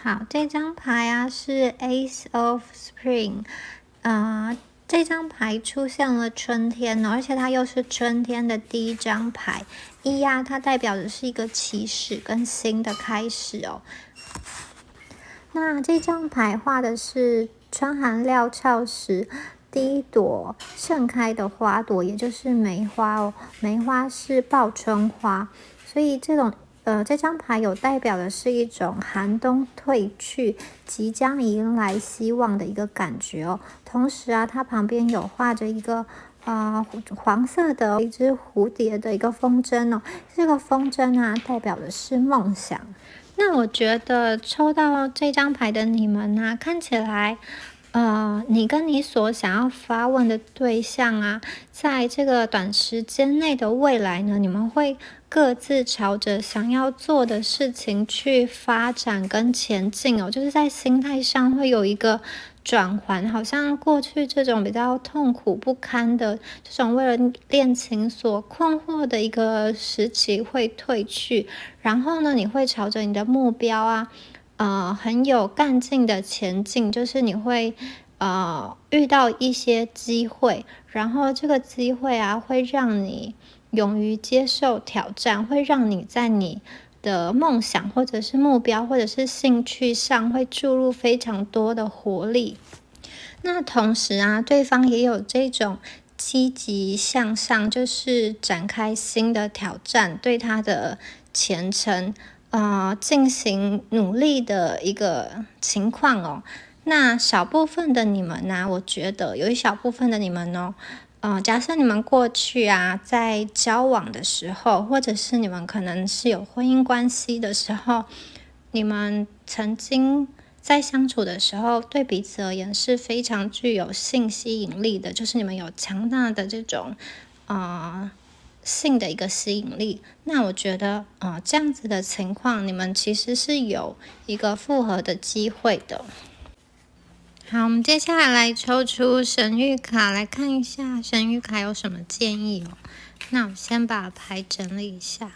好，这张牌啊是 Ace of Spring，这张牌出现了春天而且它又是春天的第一张牌。一啊，它代表的是一个起始跟新的开始哦。那这张牌画的是春寒料峭时第一朵盛开的花朵，也就是梅花哦。梅花是报春花，所以这种这张牌有代表的是一种寒冬退去，即将迎来希望的一个感觉哦。同时啊，它旁边有画着一个黄色的一只蝴蝶的一个风筝哦。这个风筝啊，代表的是梦想。那我觉得抽到这张牌的你们啊，看起来你跟你所想要发问的对象啊，在这个短时间内的未来呢，你们会各自朝着想要做的事情去发展跟前进哦，就是在心态上会有一个转换，好像过去这种比较痛苦不堪的这种为了恋情所困惑的一个时期会退去，然后呢，你会朝着你的目标啊。很有干劲的前进，就是你会遇到一些机会，然后这个机会啊会让你勇于接受挑战，会让你在你的梦想或者是目标或者是兴趣上会注入非常多的活力。那同时啊，对方也有这种积极向上，就是展开新的挑战，对他的前程进行努力的一个情况哦。那少部分的你们呢，我觉得有一小部分的你们哦，假设你们过去啊，在交往的时候，或者是你们可能是有婚姻关系的时候，你们曾经在相处的时候，对彼此而言是非常具有性吸引力的，就是你们有强大的这种性的一个吸引力。那我觉得这样子的情况，你们其实是有一个复合的机会的。好，我们接下来抽出神谕卡来看一下，神谕卡有什么建议哦。那我先把牌整理一下。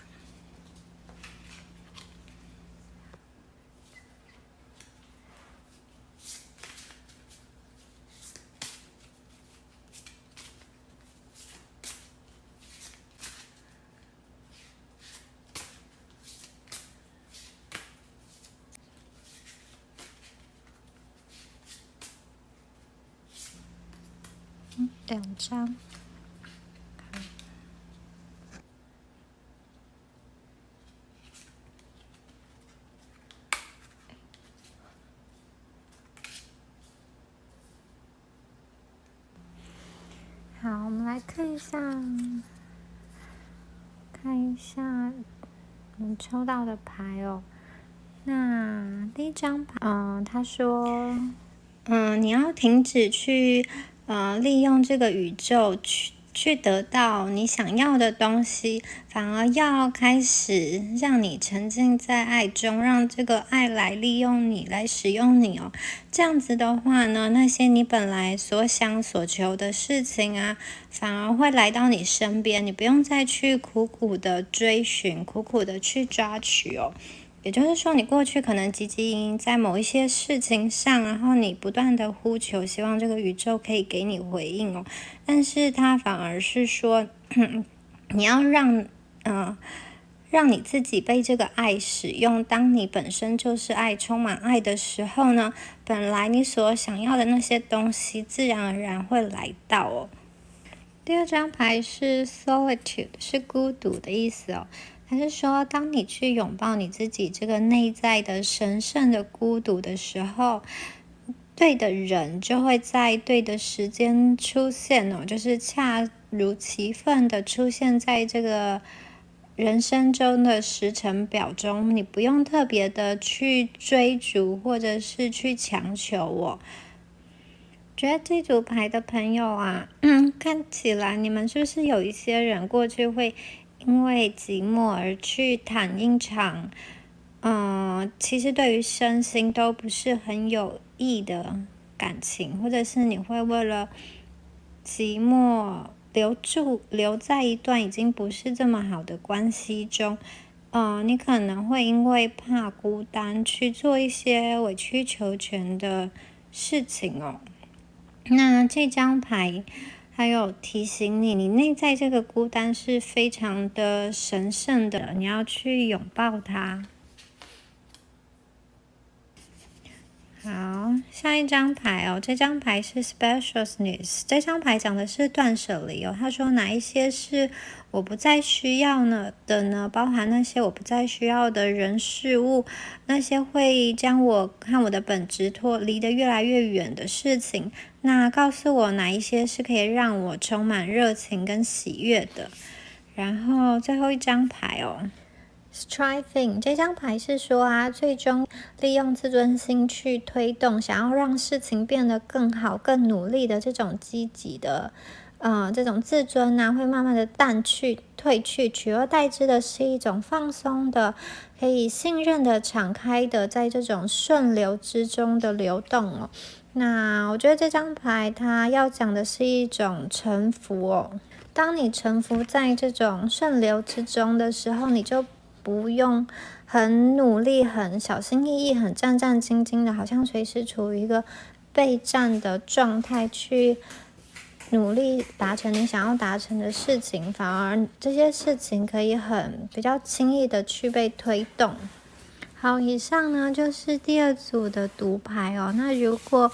2张。好，我们来看一下我们抽到的牌哦。那第一张牌，他说，你要停止去利用这个宇宙去得到你想要的东西，反而要开始让你沉浸在爱中，让这个爱来利用你，来使用你哦。这样子的话呢，那些你本来所想所求的事情啊，反而会来到你身边，你不用再去苦苦的追寻，苦苦的去抓取哦。也就是说，你过去可能汲汲营营在某一些事情上，然后你不断的呼求，希望这个宇宙可以给你回应哦。但是它反而是说，你要让你自己被这个爱使用。当你本身就是爱，充满爱的时候呢，本来你所想要的那些东西，自然而然会来到哦。第二张牌是 solitude， 是孤独的意思哦。还是说，当你去拥抱你自己这个内在的神圣的孤独的时候，对的人就会在对的时间出现哦，就是恰如其分的出现在这个人生中的时程表中，你不用特别的去追逐或者是去强求哦。觉得这组牌的朋友啊，看起来你们是不是有一些人过去会因为寂寞而去谈一场，其实对于身心都不是很有益的感情，或者是你会为了寂寞留在一段已经不是这么好的关系中，你可能会因为怕孤单去做一些委曲求全的事情哦。那这张牌还有提醒你，你内在这个孤单是非常的神圣的，你要去拥抱它。好，下一张牌哦，这张牌是 Spaciousness， 这张牌讲的是断舍离哦。他说哪一些是我不再需要呢？包含那些我不再需要的人事物，那些会将我和我的本质脱离得越来越远的事情。那告诉我哪一些是可以让我充满热情跟喜悦的。然后最后一张牌哦。Striving 这张牌是说啊，最终利用自尊心去推动，想要让事情变得更好、更努力的这种积极的，这种自尊啊，会慢慢的淡去、退去，取而代之的是一种放松的、可以信任的、敞开的，在这种顺流之中的流动哦。那我觉得这张牌它要讲的是一种臣服哦。当你臣服在这种顺流之中的时候，你就不用很努力、很小心翼翼、很战战兢兢的，好像随时处于一个备战的状态去努力达成你想要达成的事情，反而这些事情可以比较轻易的去被推动。好，以上呢就是第二组的读牌哦。那如果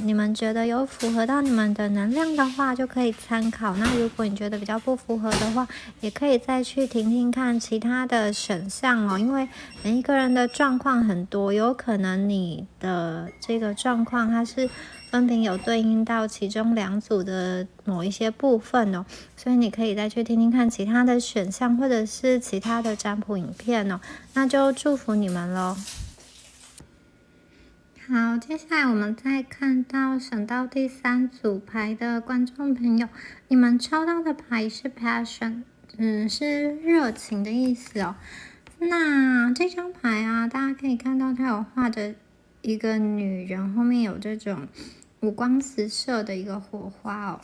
你们觉得有符合到你们的能量的话，就可以参考。那如果你觉得比较不符合的话，也可以再去听听看其他的选项哦。因为每一个人的状况很多，有可能你的这个状况它是分别有对应到其中2组的某一些部分哦，所以你可以再去听听看其他的选项，或者是其他的占卜影片哦。那就祝福你们咯。好，接下来我们再看到选到第3组牌的观众朋友，你们抽到的牌是 passion， 是热情的意思哦。那这张牌啊，大家可以看到它有画着一个女人，后面有这种五光十色的一个火花哦。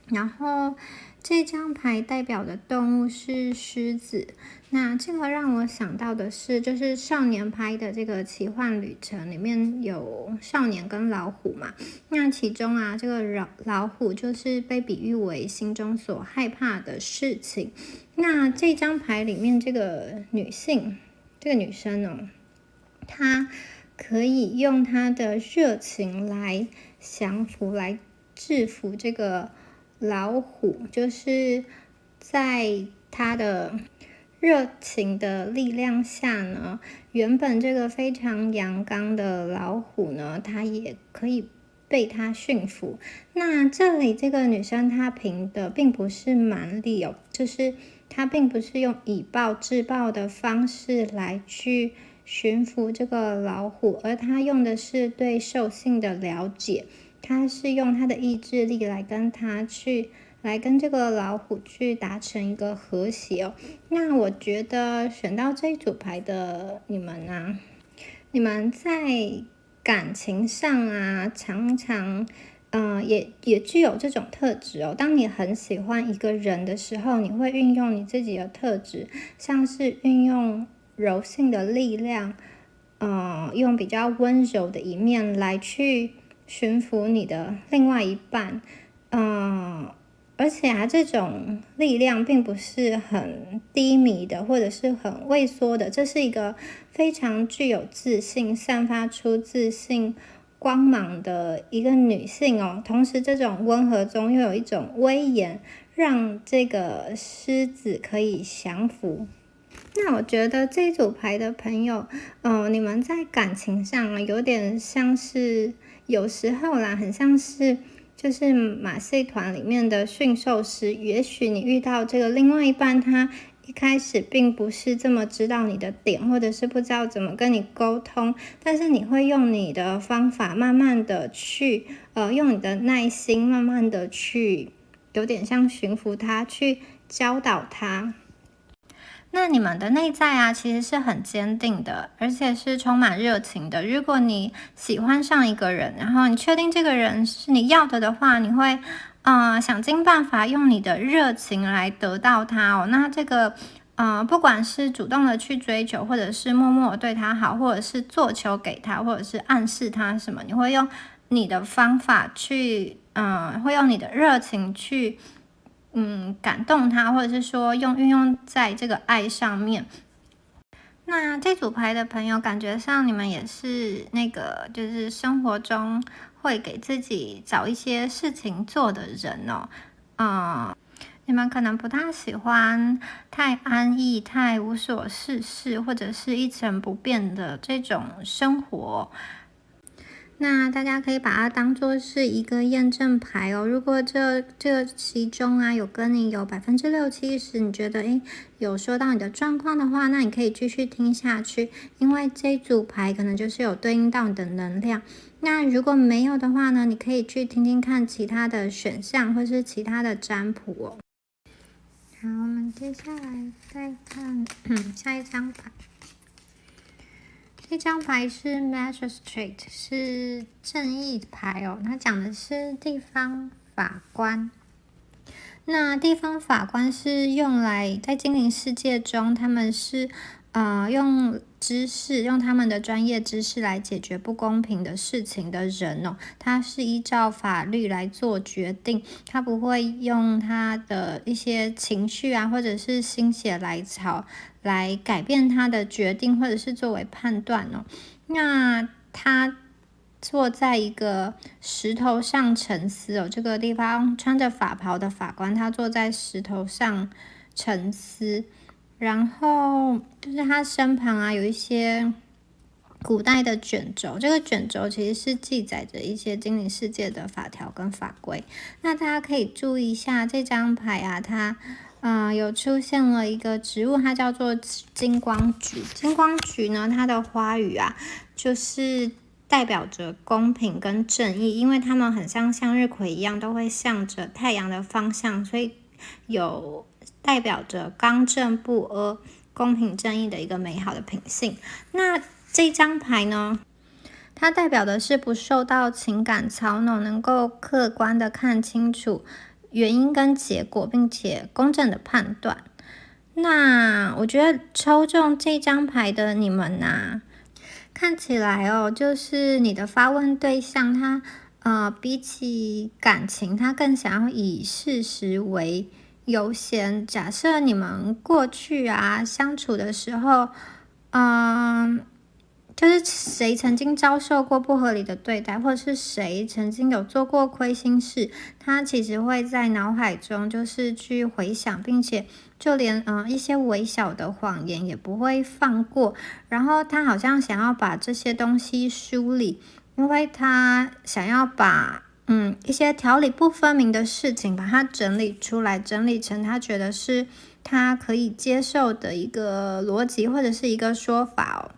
然后这张牌代表的动物是狮子，那这个让我想到的是，就是少年派的这个奇幻旅程里面有少年跟老虎嘛，那其中啊，这个老虎就是被比喻为心中所害怕的事情。那这张牌里面这个女性，这个女生哦，她可以用她的热情来降服、来制服这个老虎，就是在他的热情的力量下呢，原本这个非常阳刚的老虎呢，它也可以被它驯服。那这里这个女生她凭的并不是蛮力哦，就是她并不是用以暴制暴的方式来去驯服这个老虎，而她用的是对兽性的了解。他是用他的意志力来跟这个老虎去达成一个和谐哦。那我觉得选到这一组牌的你们啊，你们在感情上啊，常常也具有这种特质哦。当你很喜欢一个人的时候，你会运用你自己的特质，像是运用柔性的力量，用比较温柔的一面来去驯服你的另外一半，而且啊，这种力量并不是很低迷的，或者是很畏缩的，这是一个非常具有自信、散发出自信光芒的一个女性哦。同时，这种温和中又有一种威严，让这个狮子可以降服。那我觉得这组牌的朋友，你们在感情上啊，有点像是有时候啦，很像是就是马戏团里面的驯兽师。也许你遇到这个另外一半，他一开始并不是这么知道你的点，或者是不知道怎么跟你沟通，但是你会用你的方法，慢慢的去，用你的耐心，慢慢的去，有点像驯服他，去教导他。那你们的内在啊，其实是很坚定的，而且是充满热情的。如果你喜欢上一个人，然后你确定这个人是你要的话，你会想尽办法用你的热情来得到他哦。那这个不管是主动的去追求，或者是默默的对他好，或者是做球给他，或者是暗示他什么，你会用你的方法去，会用你的热情去感动他，或者是说运用在这个爱上面。那这组牌的朋友，感觉上你们也是那个，就是生活中会给自己找一些事情做的人哦。你们可能不太喜欢太安逸、太无所事事，或者是一成不变的这种生活。那大家可以把它当做是一个验证牌哦。如果这其中啊有跟你有60%-70%，你觉得有说到你的状况的话，那你可以继续听下去，因为这组牌可能就是有对应到你的能量。那如果没有的话呢，你可以去听听看其他的选项或是其他的占卜哦。好，我们接下来再看下一张牌。这张牌是 Magistrate， 是正义牌哦。它讲的是地方法官。那地方法官是用来在精灵世界中，他们是用知识，用他们的专业知识来解决不公平的事情的人哦。他是依照法律来做决定，他不会用他的一些情绪啊，或者是心血来潮来改变他的决定，或者是作为判断哦。那他坐在一个石头上沉思哦，这个地方穿着法袍的法官，他坐在石头上沉思，然后就是他身旁啊有一些古代的卷轴，这个卷轴其实是记载着一些精灵世界的法条跟法规。那大家可以注意一下这张牌啊，它有出现了一个植物，它叫做金光菊。金光菊呢，它的花语啊，就是代表着公平跟正义，因为它们很像向日葵一样，都会向着太阳的方向，所以有代表着刚正不阿、公平正义的一个美好的品性。那这张牌呢，它代表的是不受到情感操弄，能够客观的看清楚原因跟结果，并且公正的判断。那我觉得抽中这张牌的你们啊，看起来哦，就是你的发问对象他比起感情，他更想要以事实为优先。假设你们过去啊相处的时候，就是谁曾经遭受过不合理的对待，或者是谁曾经有做过亏心事，他其实会在脑海中就是去回想，并且就连一些微小的谎言也不会放过。然后他好像想要把这些东西梳理，因为他想要把一些条理不分明的事情把它整理出来，整理成他觉得是他可以接受的一个逻辑或者是一个说法哦。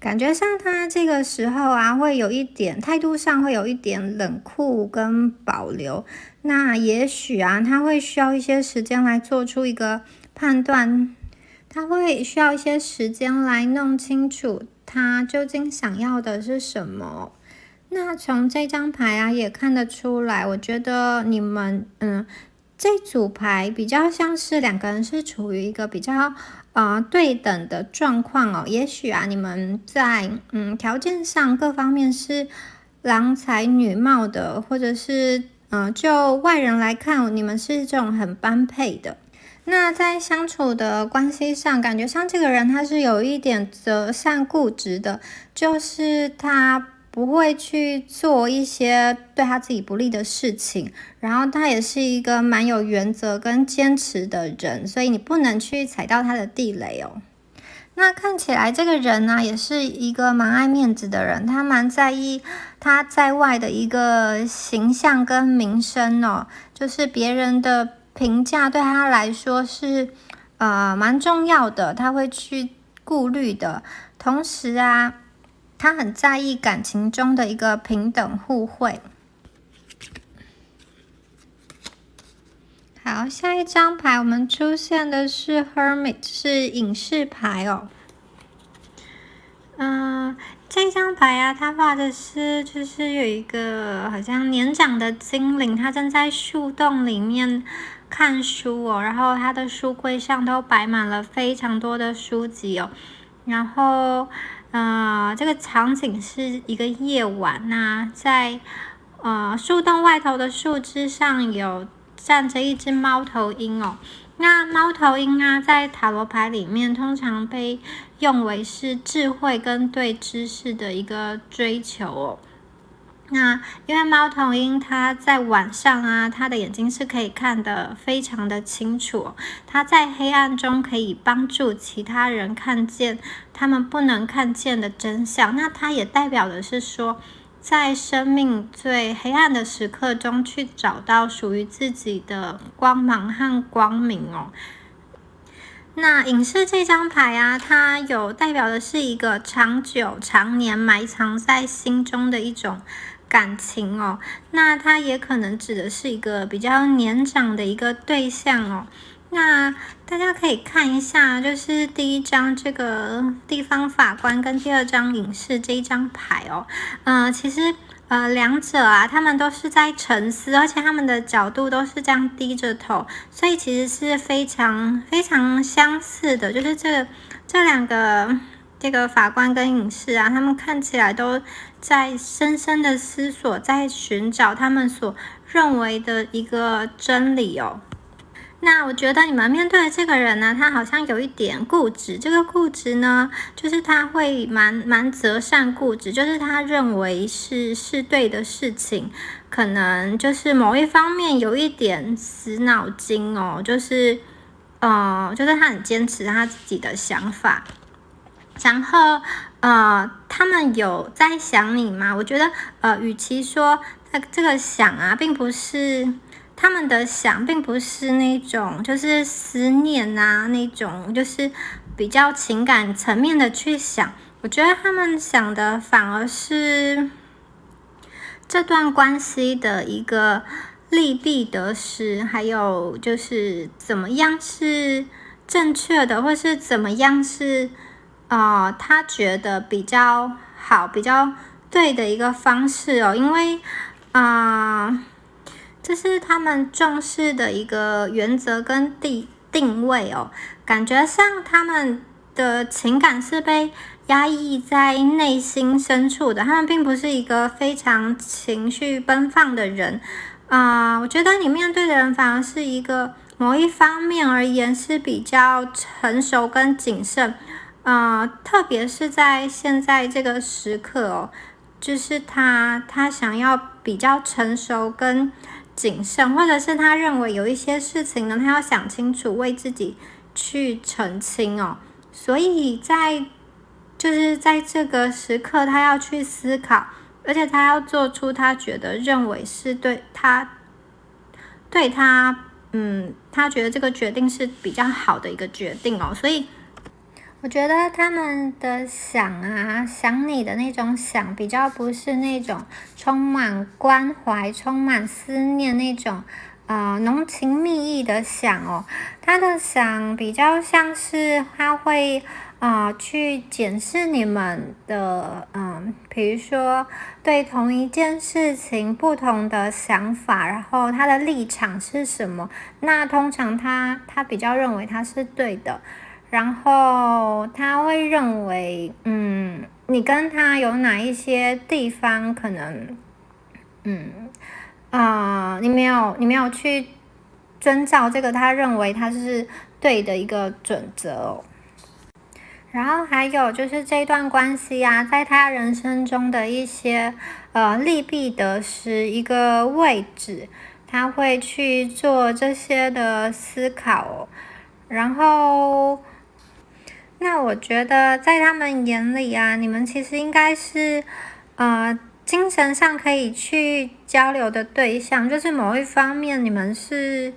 感觉上他这个时候啊，会有一点态度上会有一点冷酷跟保留。那也许啊，他会需要一些时间来做出一个判断，他会需要一些时间来弄清楚他究竟想要的是什么。那从这张牌啊也看得出来，我觉得你们这组牌比较像是两个人是处于一个比较对等的状况哦。也许啊你们在条件上各方面是郎才女貌的，或者是就外人来看，你们是这种很般配的。那在相处的关系上，感觉上这个人他是有一点择善固执的，就是他不会去做一些对他自己不利的事情，然后他也是一个蛮有原则跟坚持的人，所以你不能去踩到他的地雷哦。那看起来这个人呢，也是一个蛮爱面子的人，他蛮在意他在外的一个形象跟名声哦，就是别人的评价对他来说是蛮重要的，他会去顾虑的。同时啊，他很在意感情中的一个平等互惠。好，下一张牌我们出现的是 Hermit， 是隐士牌哦。这张牌啊，它画的是就是有一个好像年长的精灵，它正在树洞里面看书哦，然后它的书柜上都摆满了非常多的书籍哦，然后这个场景是一个夜晚那在树洞外头的树枝上有站着一只猫头鹰哦。那猫头鹰啊，在塔罗牌里面通常被用为是智慧跟对知识的一个追求哦。那因为猫头鹰它在晚上啊，它的眼睛是可以看得非常的清楚哦，它在黑暗中可以帮助其他人看见他们不能看见的真相。那它也代表的是说，在生命最黑暗的时刻中去找到属于自己的光芒和光明哦。那隐士这张牌啊，它有代表的是一个长久、常年埋藏在心中的一种感情哦。那它也可能指的是一个比较年长的一个对象哦。那大家可以看一下，就是第一张这个地方法官跟第二张隐士这一张牌哦。其实两者啊，他们都是在沉思，而且他们的角度都是这样低着头，所以其实是非常非常相似的。就是这两个这个法官跟隐士啊，他们看起来都在深深的思索，在寻找他们所认为的一个真理哦。那我觉得你们面对的这个人呢，他好像有一点固执。这个固执呢，就是他会蛮择善固执，就是他认为是对的事情，可能就是某一方面有一点死脑筋哦，就是他很坚持他自己的想法。然后他们有在想你吗？我觉得与其说这个想啊，并不是。他们的想并不是那种就是思念啊，那种就是比较情感层面的去想，我觉得他们想的反而是这段关系的一个利弊得失，还有就是怎么样是正确的，或是怎么样是他觉得比较好、比较对的一个方式哦，因为这是他们重视的一个原则跟定位哦，感觉上他们的情感是被压抑在内心深处的，他们并不是一个非常情绪奔放的人我觉得你面对的人反而是一个某一方面而言是比较成熟跟谨慎特别是在现在这个时刻哦，就是他想要比较成熟跟谨慎，或者是他认为有一些事情呢，他要想清楚，为自己去澄清哦。所以就是在这个时刻，他要去思考，而且他要做出他认为是对他他觉得这个决定是比较好的一个决定哦。所以我觉得他们的想你的那种想，比较不是那种充满关怀、充满思念那种浓情蜜意的想哦。他的想比较像是他会去检视你们的比如说对同一件事情不同的想法，然后他的立场是什么？那通常他比较认为他是对的。然后他会认为，你跟他有哪一些地方可能，你没有去遵照这个他认为他是对的一个准则哦。然后还有就是这段关系啊，在他人生中的一些利弊得失一个位置，他会去做这些的思考哦。然后那我觉得在他们眼里啊，你们其实应该是精神上可以去交流的对象，就是某一方面你们是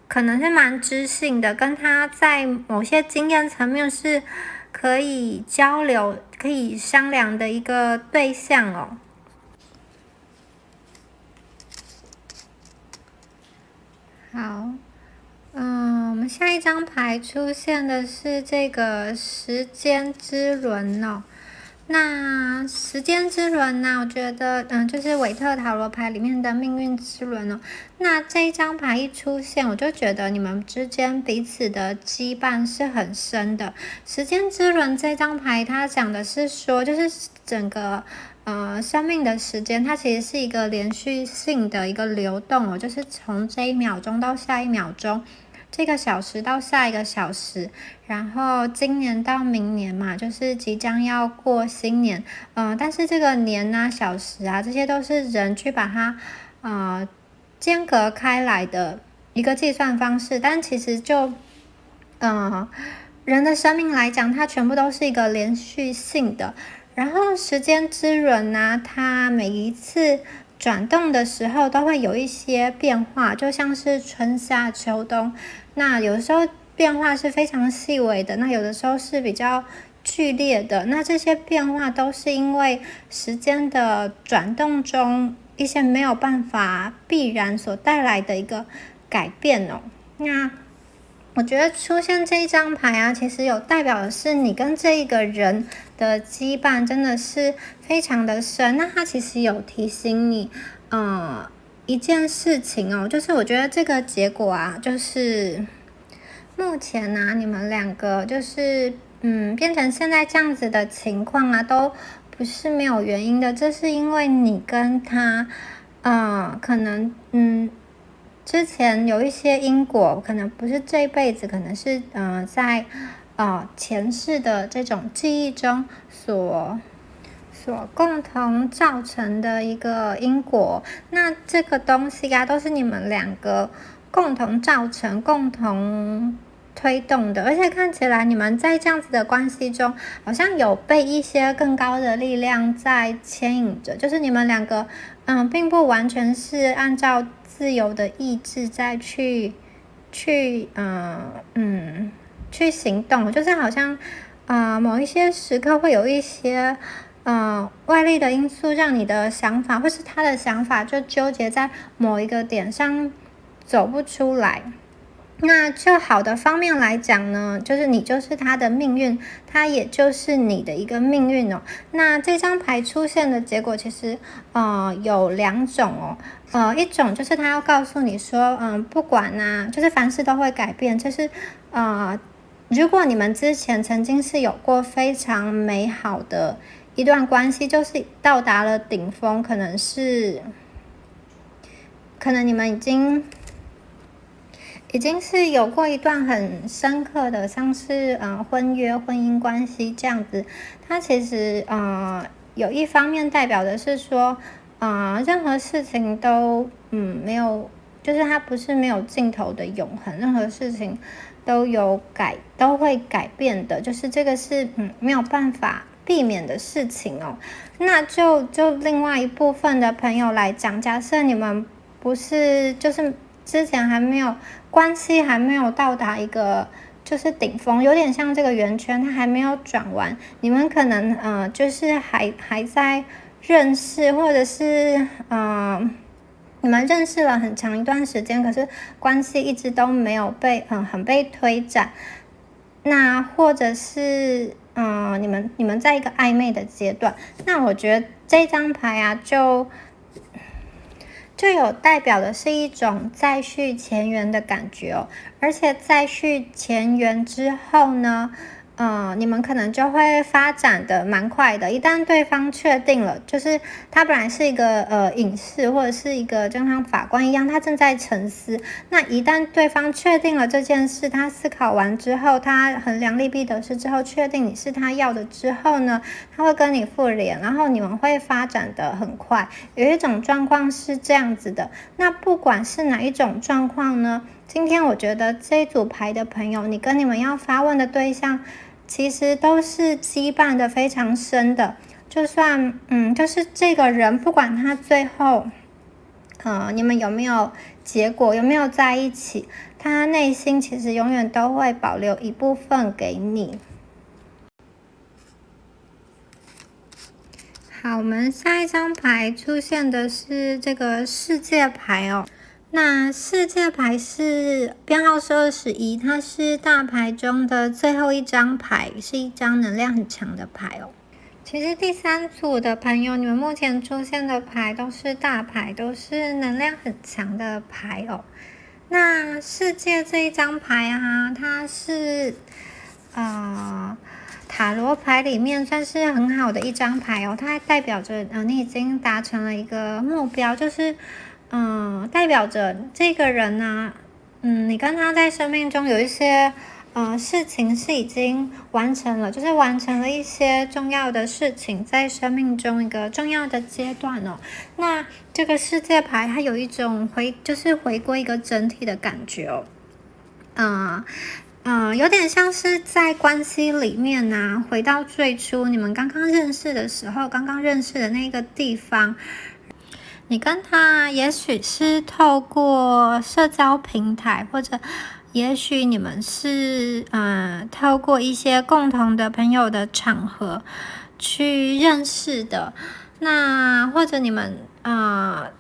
可能是蛮知性的，跟他在某些经验层面是可以交流、可以商量的一个对象哦。好。我们下一张牌出现的是这个时间之轮哦。那时间之轮呢，我觉得就是韦特塔罗牌里面的命运之轮哦。那这一张牌一出现，我就觉得你们之间彼此的羁绊是很深的。时间之轮这张牌它讲的是说，就是整个生命的时间，它其实是一个连续性的一个流动哦，就是从这一秒钟到下一秒钟，这个小时到下一个小时，然后今年到明年嘛，就是即将要过新年，但是这个年啊、小时啊，这些都是人去把它间隔开来的一个计算方式，但其实就人的生命来讲，它全部都是一个连续性的。然后时间之轮呢，它每一次转动的时候都会有一些变化，就像是春夏秋冬。那有的时候变化是非常细微的，那有的时候是比较剧烈的。那这些变化都是因为时间的转动中一些没有办法必然所带来的一个改变哦。那我觉得出现这一张牌啊，其实有代表的是你跟这一个人的羁绊真的是非常的深。那他其实有提醒你，一件事情哦，就是我觉得这个结果啊，就是目前呢，你们两个就是变成现在这样子的情况啊，都不是没有原因的。这是因为你跟他，可能之前有一些因果，可能不是这一辈子，可能是在前世的这种记忆中所共同造成的一个因果。那这个东西啊，都是你们两个共同造成、共同推动的，而且看起来你们在这样子的关系中，好像有被一些更高的力量在牵引着，就是你们两个并不完全是按照自由的意志再去行动，就是好像某一些时刻会有一些外力的因素让你的想法或是他的想法就纠结在某一个点上走不出来。那就好的方面来讲呢，就是你就是他的命运，他也就是你的一个命运哦。那这张牌出现的结果其实有两种哦，一种就是他要告诉你说，不管就是凡事都会改变，就是如果你们之前曾经是有过非常美好的一段关系，就是到达了顶峰，可能你们已经是有过一段很深刻的，像是婚约、婚姻关系这样子。它其实有一方面代表的是说，任何事情都没有，就是它不是没有尽头的永恒，任何事情都会改变的，就是这个是没有办法避免的事情哦。那就另外一部分的朋友来讲，假设你们不是就是之前关系还没有到达一个就是顶峰，有点像这个圆圈，它还没有转完，你们可能就是还在认识，或者是你们认识了很长一段时间，可是关系一直都没有很被推展。那或者是你们在一个暧昧的阶段，那我觉得这张牌啊就有代表的是一种再续前缘的感觉哦，而且再续前缘之后呢，你们可能就会发展的蛮快的。一旦对方确定了，就是他本来是一个隐士或者是一个就像法官一样，他正在沉思。那一旦对方确定了这件事，他思考完之后，他衡量利弊得失之后，确定你是他要的之后呢，他会跟你复联，然后你们会发展的很快。有一种状况是这样子的，那不管是哪一种状况呢，今天我觉得这一组牌的朋友，你跟你们要发问的对象其实都是羁绊的非常深的，就算就是这个人不管他最后你们有没有结果，有没有在一起，他内心其实永远都会保留一部分给你。好，我们下一张牌出现的是这个世界牌哦。那世界牌是编号是21，它是大牌中的最后一张牌，是一张能量很强的牌哦。其实第三组的朋友，你们目前出现的牌都是大牌，都是能量很强的牌哦。那世界这一张牌啊，它是塔罗牌里面算是很好的一张牌哦，它代表着你已经达成了一个目标，就是代表着这个人呢，你跟他在生命中有一些事情是已经完成了，就是完成了一些重要的事情，在生命中一个重要的阶段哦。那这个世界牌它有一种就是回归一个整体的感觉哦，有点像是在关系里面呢，回到最初你们刚刚认识的时候，刚刚认识的那个地方，你跟他也许是透过社交平台，或者也许你们是透过一些共同的朋友的场合去认识的。那或者你们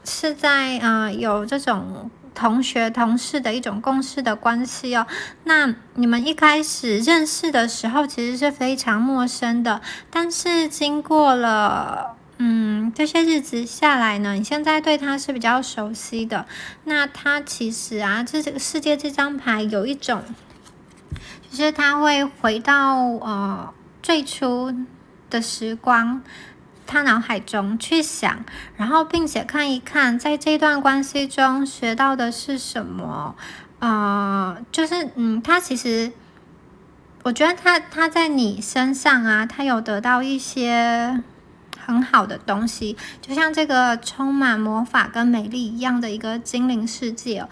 是在有这种同学同事的一种共事的关系哦。那你们一开始认识的时候其实是非常陌生的，但是经过了这些日子下来呢，你现在对他是比较熟悉的。那他其实这个世界这张牌有一种，就是他会回到最初的时光，他脑海中去想，然后并且看一看在这段关系中学到的是什么。就是他其实我觉得他在你身上他有得到一些很好的东西，就像这个充满魔法跟美丽一样的一个精灵世界哦。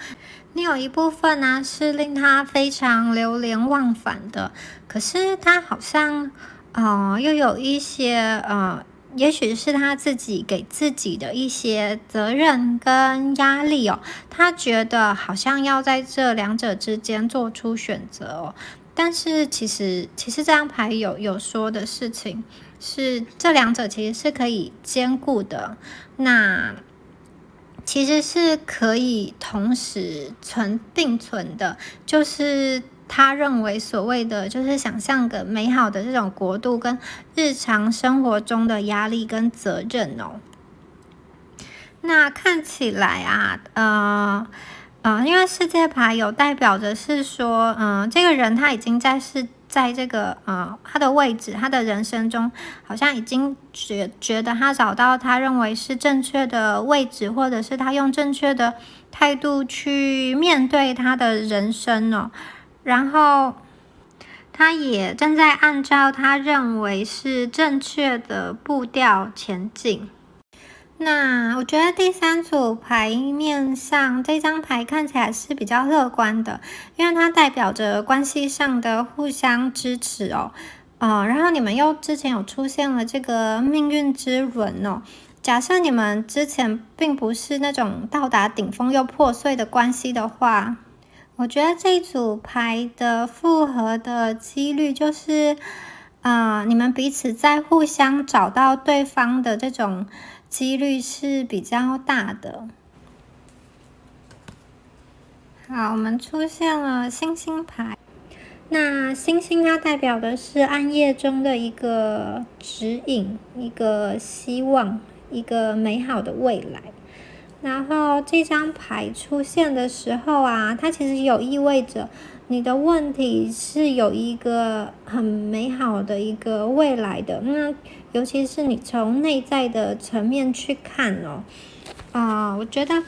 你有一部分是令他非常流连忘返的，可是他好像又有一些也许是他自己给自己的一些责任跟压力哦，他觉得好像要在这两者之间做出选择哦。但是其实这张牌有说的事情是，这两者其实是可以兼顾的，那其实是可以同时并存的，就是他认为所谓的就是想象个美好的这种国度跟日常生活中的压力跟责任哦。那看起来因为世界牌有代表着是说这个人他已经在这个他的位置，他的人生中好像已经觉得他找到他认为是正确的位置，或者是他用正确的态度去面对他的人生哦。然后他也正在按照他认为是正确的步调前进。那我觉得第三组牌面上这张牌看起来是比较乐观的，因为它代表着关系上的互相支持哦。然后你们又之前有出现了这个命运之轮哦。假设你们之前并不是那种到达顶峰又破碎的关系的话，我觉得这组牌的复合的几率就是你们彼此在互相找到对方的这种几率是比较大的。好，我们出现了星星牌。那星星它代表的是暗夜中的一个指引，一个希望，一个美好的未来。然后这张牌出现的时候它其实有意味着你的问题是有一个很美好的一个未来的。那尤其是你从内在的层面去看我觉得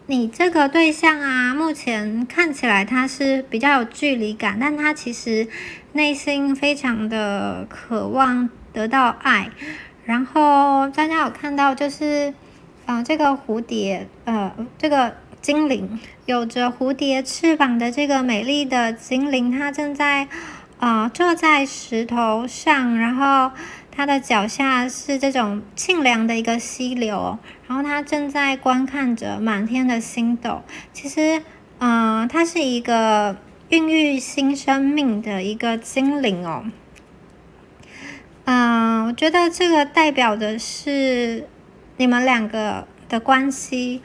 你这个对象目前看起来他是比较有距离感，但他其实内心非常的渴望得到爱。然后大家有看到就是这个蝴蝶这个精灵，有着蝴蝶翅膀的这个美丽的精灵，它正在坐在石头上，然后它的脚下是这种清凉的一个溪流，然后它正在观看着满天的星斗。其实它是一个孕育新生命的一个精灵哦。我觉得这个代表的是你们两个的关系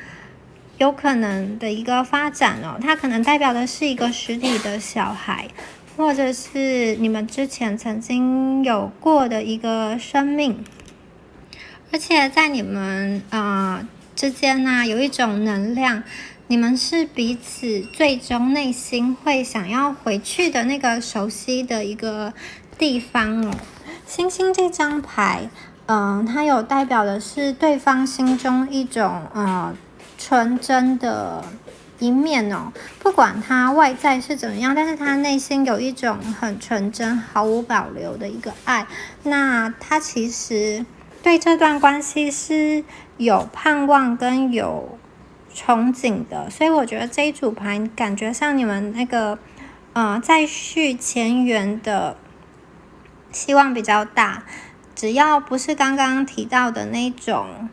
有可能的一个发展哦。它可能代表的是一个实体的小孩，或者是你们之前曾经有过的一个生命。而且在你们之间有一种能量，你们是彼此最终内心会想要回去的那个熟悉的一个地方哦。星星这张牌，它有代表的是对方心中一种纯真的一面哦，不管他外在是怎么样，但是他内心有一种很纯真、毫无保留的一个爱。那他其实对这段关系是有盼望跟有憧憬的，所以我觉得这一组牌感觉上你们那个再续前缘的希望比较大，只要不是刚刚提到的那种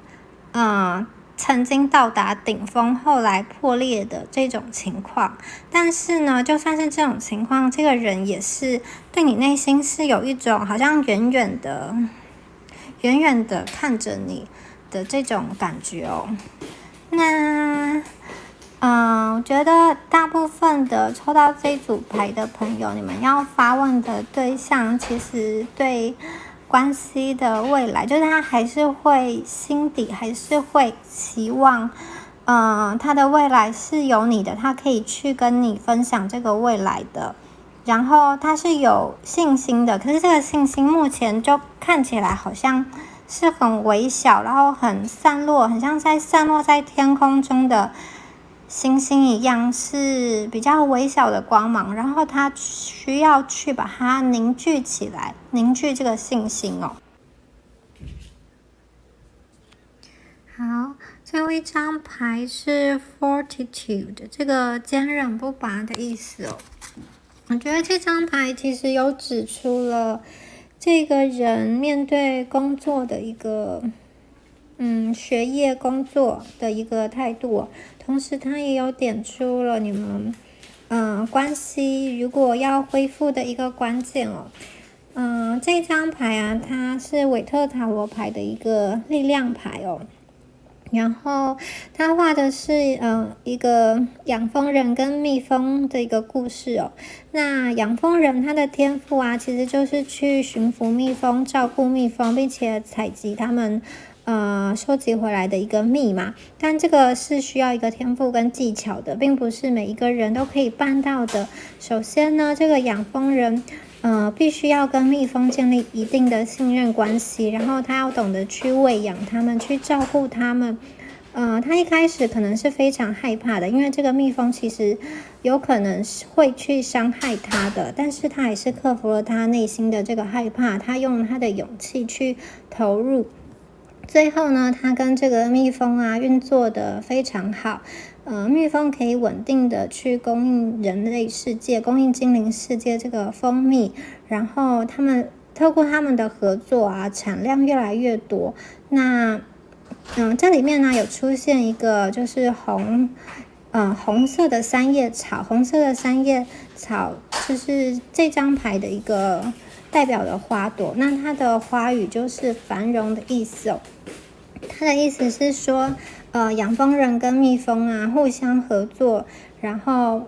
曾经到达顶峰后来破裂的这种情况。但是呢，就算是这种情况，这个人也是对你内心是有一种好像远远的看着你的这种感觉哦。那我觉得大部分的抽到这组牌的朋友，你们要发问的对象其实对关系的未来，就是他还是会心底还是会期望他的未来是有你的，他可以去跟你分享这个未来的，然后他是有信心的，可是这个信心目前就看起来好像是很微小，然后很散落，很像散落在天空中的星星一样，是比较微小的光芒，然后他需要去把它凝聚起来，凝聚这个信心哦。好，最后一张牌是 Fortitude， 这个坚韧不拔的意思哦。我觉得这张牌其实有指出了这个人面对工作的一个学业工作的一个态度哦，同时他也有点出了你们关系如果要恢复的一个关键哦。这张牌啊，它是韦特塔罗牌的一个力量牌哦。然后他画的是一个养蜂人跟蜜蜂的一个故事哦。那养蜂人他的天赋啊，其实就是去驯服蜜蜂、照顾蜜蜂，并且采集他们收集回来的一个蜜嘛。但这个是需要一个天赋跟技巧的，并不是每一个人都可以办到的。首先呢，这个养蜂人必须要跟蜜蜂建立一定的信任关系，然后他要懂得去喂养它们，去照顾它们。他一开始可能是非常害怕的，因为这个蜜蜂其实有可能会去伤害他的，但是他还是克服了他内心的这个害怕，他用他的勇气去投入。最后呢，他跟这个蜜蜂啊运作的非常好，蜜蜂可以稳定的去供应人类世界、供应精灵世界这个蜂蜜，然后他们透过他们的合作啊，产量越来越多。那这里面呢有出现一个就是红色的三叶草，红色的三叶草就是这张牌的一个代表的花朵，那它的花语就是繁荣的意思哦。它的意思是说，养蜂人跟蜜蜂啊互相合作，然后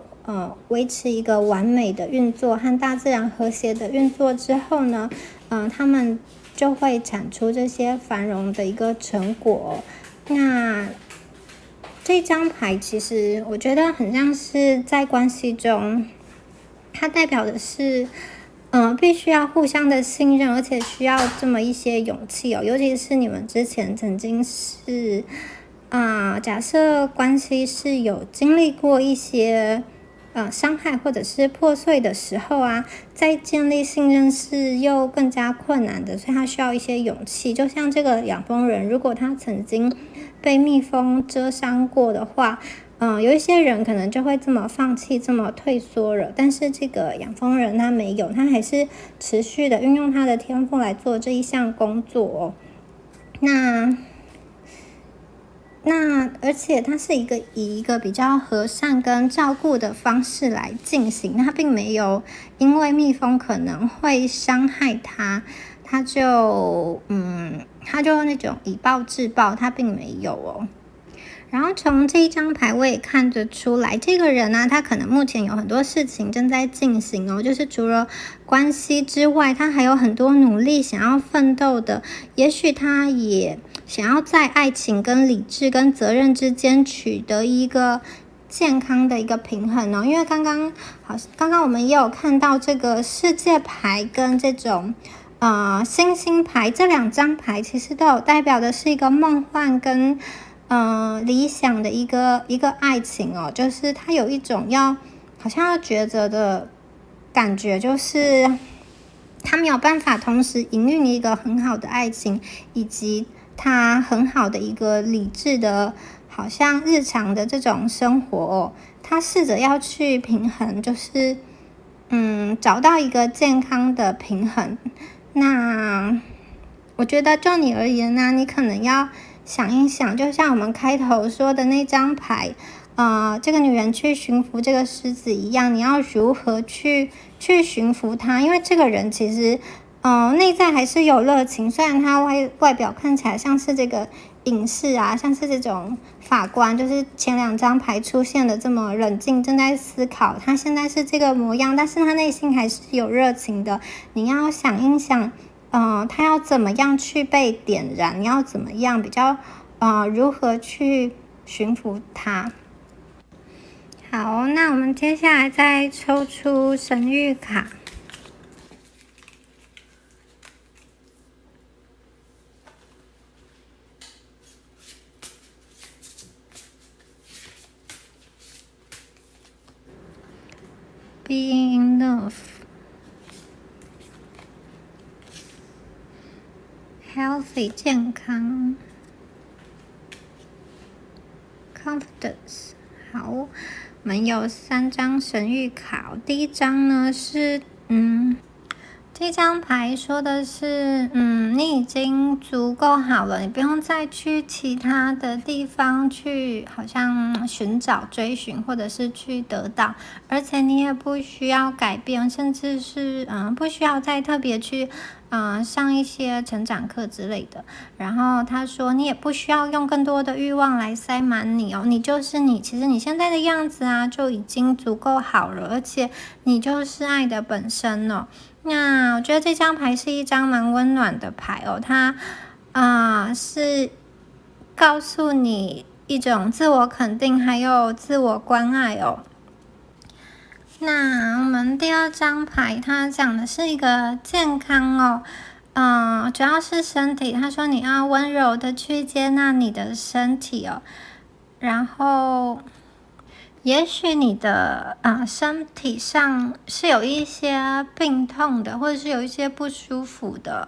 维持一个完美的运作和大自然和谐的运作之后呢，他们就会产出这些繁荣的一个成果。那这张牌其实我觉得很像是在关系中，它代表的是必须要互相的信任，而且需要这么一些勇气哦。尤其是你们之前曾经是假设关系是有经历过一些伤害或者是破碎的时候啊，在建立信任是又更加困难的，所以他需要一些勇气。就像这个养蜂人，如果他曾经被蜜蜂蛰伤过的话，有一些人可能就会这么放弃，这么退缩了。但是这个养蜂人他没有，他还是持续的运用他的天赋来做这一项工作哦。而且他是以一个比较和善跟照顾的方式来进行，他并没有因为蜜蜂可能会伤害他，他就那种以暴制暴，他并没有哦。然后从这一张牌我也看得出来，这个人呢，他可能目前有很多事情正在进行哦，就是除了关系之外，他还有很多努力想要奋斗的，也许他也想要在爱情跟理智跟责任之间取得一个健康的一个平衡哦。因为刚刚我们也有看到这个世界牌跟这种星星牌这2张牌，其实都有代表的是一个梦幻跟理想的一个爱情哦，就是它有一种好像要抉择的感觉，就是他没有办法同时营运一个很好的爱情，以及他很好的一个理智的好像日常的这种生活哦，他试着要去平衡，就是找到一个健康的平衡。那我觉得就你而言呢，你可能要想一想，就像我们开头说的那张牌这个女人去驯服这个狮子一样，你要如何去驯服它？因为这个人其实内在还是有热情，虽然他外表看起来像是这个隐士啊，像是这种法官，就是前2张牌出现的这么冷静，正在思考，他现在是这个模样，但是他内心还是有热情的。你要想一想他要怎么样去被点燃，你要怎么样比较如何去驯服他。好，那我们接下来再抽出神谕卡。Being enough, healthy 健康 ，confidence 好，我们有3张神谕卡。第一张呢是这张牌说的是你已经足够好了，你不用再去其他的地方去好像寻找追寻或者是去得到，而且你也不需要改变，甚至是不需要再特别去上一些成长课之类的。然后他说你也不需要用更多的欲望来塞满你哦，你就是你，其实你现在的样子啊就已经足够好了，而且你就是爱的本身哦。那我觉得这张牌是一张蛮温暖的牌哦，它是告诉你一种自我肯定还有自我关爱哦。那我们第2张牌它讲的是一个健康哦，主要是身体，他说你要温柔的去接纳你的身体哦，然后也许你的身体上是有一些病痛的，或者是有一些不舒服的，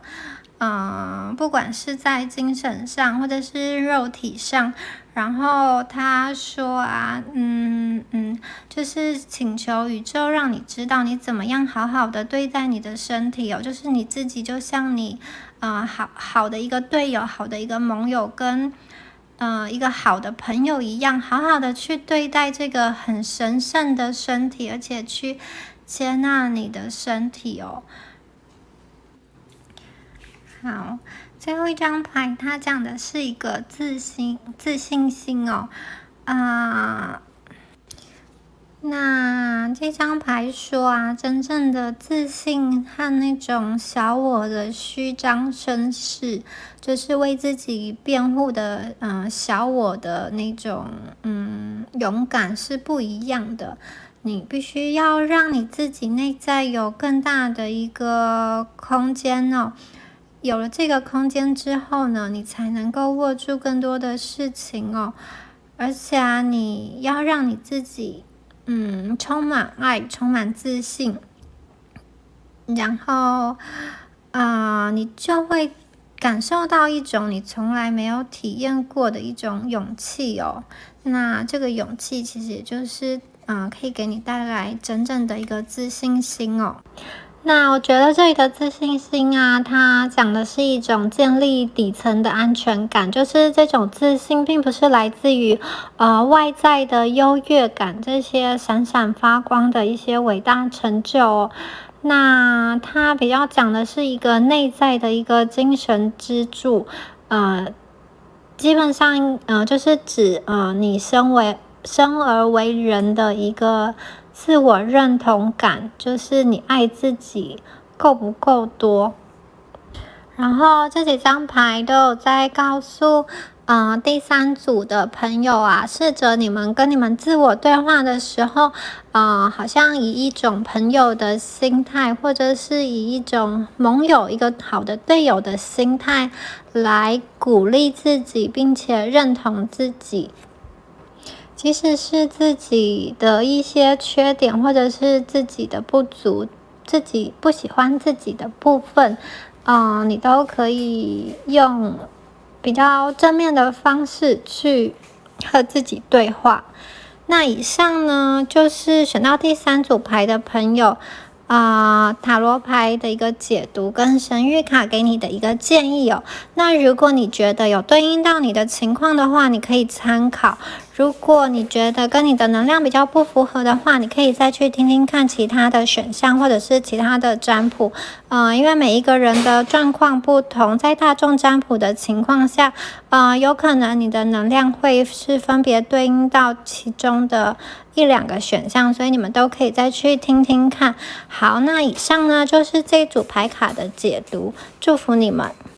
不管是在精神上或者是肉体上。然后他说就是请求宇宙让你知道你怎么样好好的对待你的身体哦，就是你自己就像你好的一个队友，好的一个盟友跟一个好的朋友一样，好好的去对待这个很神圣的身体，而且去接纳你的身体哦。好，最后一张牌它讲的是一个自信心哦。那这张牌说真正的自信和那种小我的虚张声势，就是为自己辩护的小我的那种勇敢是不一样的。你必须要让你自己内在有更大的一个空间哦。有了这个空间之后呢，你才能够握住更多的事情哦。而且你要让你自己充满爱，充满自信，然后你就会感受到一种你从来没有体验过的一种勇气哦。那这个勇气其实也就是可以给你带来真正的一个自信心哦。那我觉得这里的自信心它讲的是一种建立底层的安全感，就是这种自信并不是来自于外在的优越感，这些闪闪发光的一些伟大成就哦。那它比较讲的是一个内在的一个精神支柱，基本上就是指你生而为人的一个自我认同感，就是你爱自己够不够多。然后这几张牌都有在告诉第三组的朋友啊，试着你们跟你们自我对话的时候，好像以一种朋友的心态，或者是以一种盟友、一个好的队友的心态来鼓励自己，并且认同自己。即使是自己的一些缺点，或者是自己的不足，自己不喜欢自己的部分，你都可以用比较正面的方式去和自己对话。那以上呢，就是选到第三组牌的朋友，塔罗牌的一个解读跟神谕卡给你的一个建议哦。那如果你觉得有对应到你的情况的话，你可以参考。如果你觉得跟你的能量比较不符合的话，你可以再去听听看其他的选项或者是其他的占卜。因为每一个人的状况不同，在大众占卜的情况下，有可能你的能量会是分别对应到其中的1、2个选项，所以你们都可以再去听听看。好，那以上呢就是这一组牌卡的解读，祝福你们。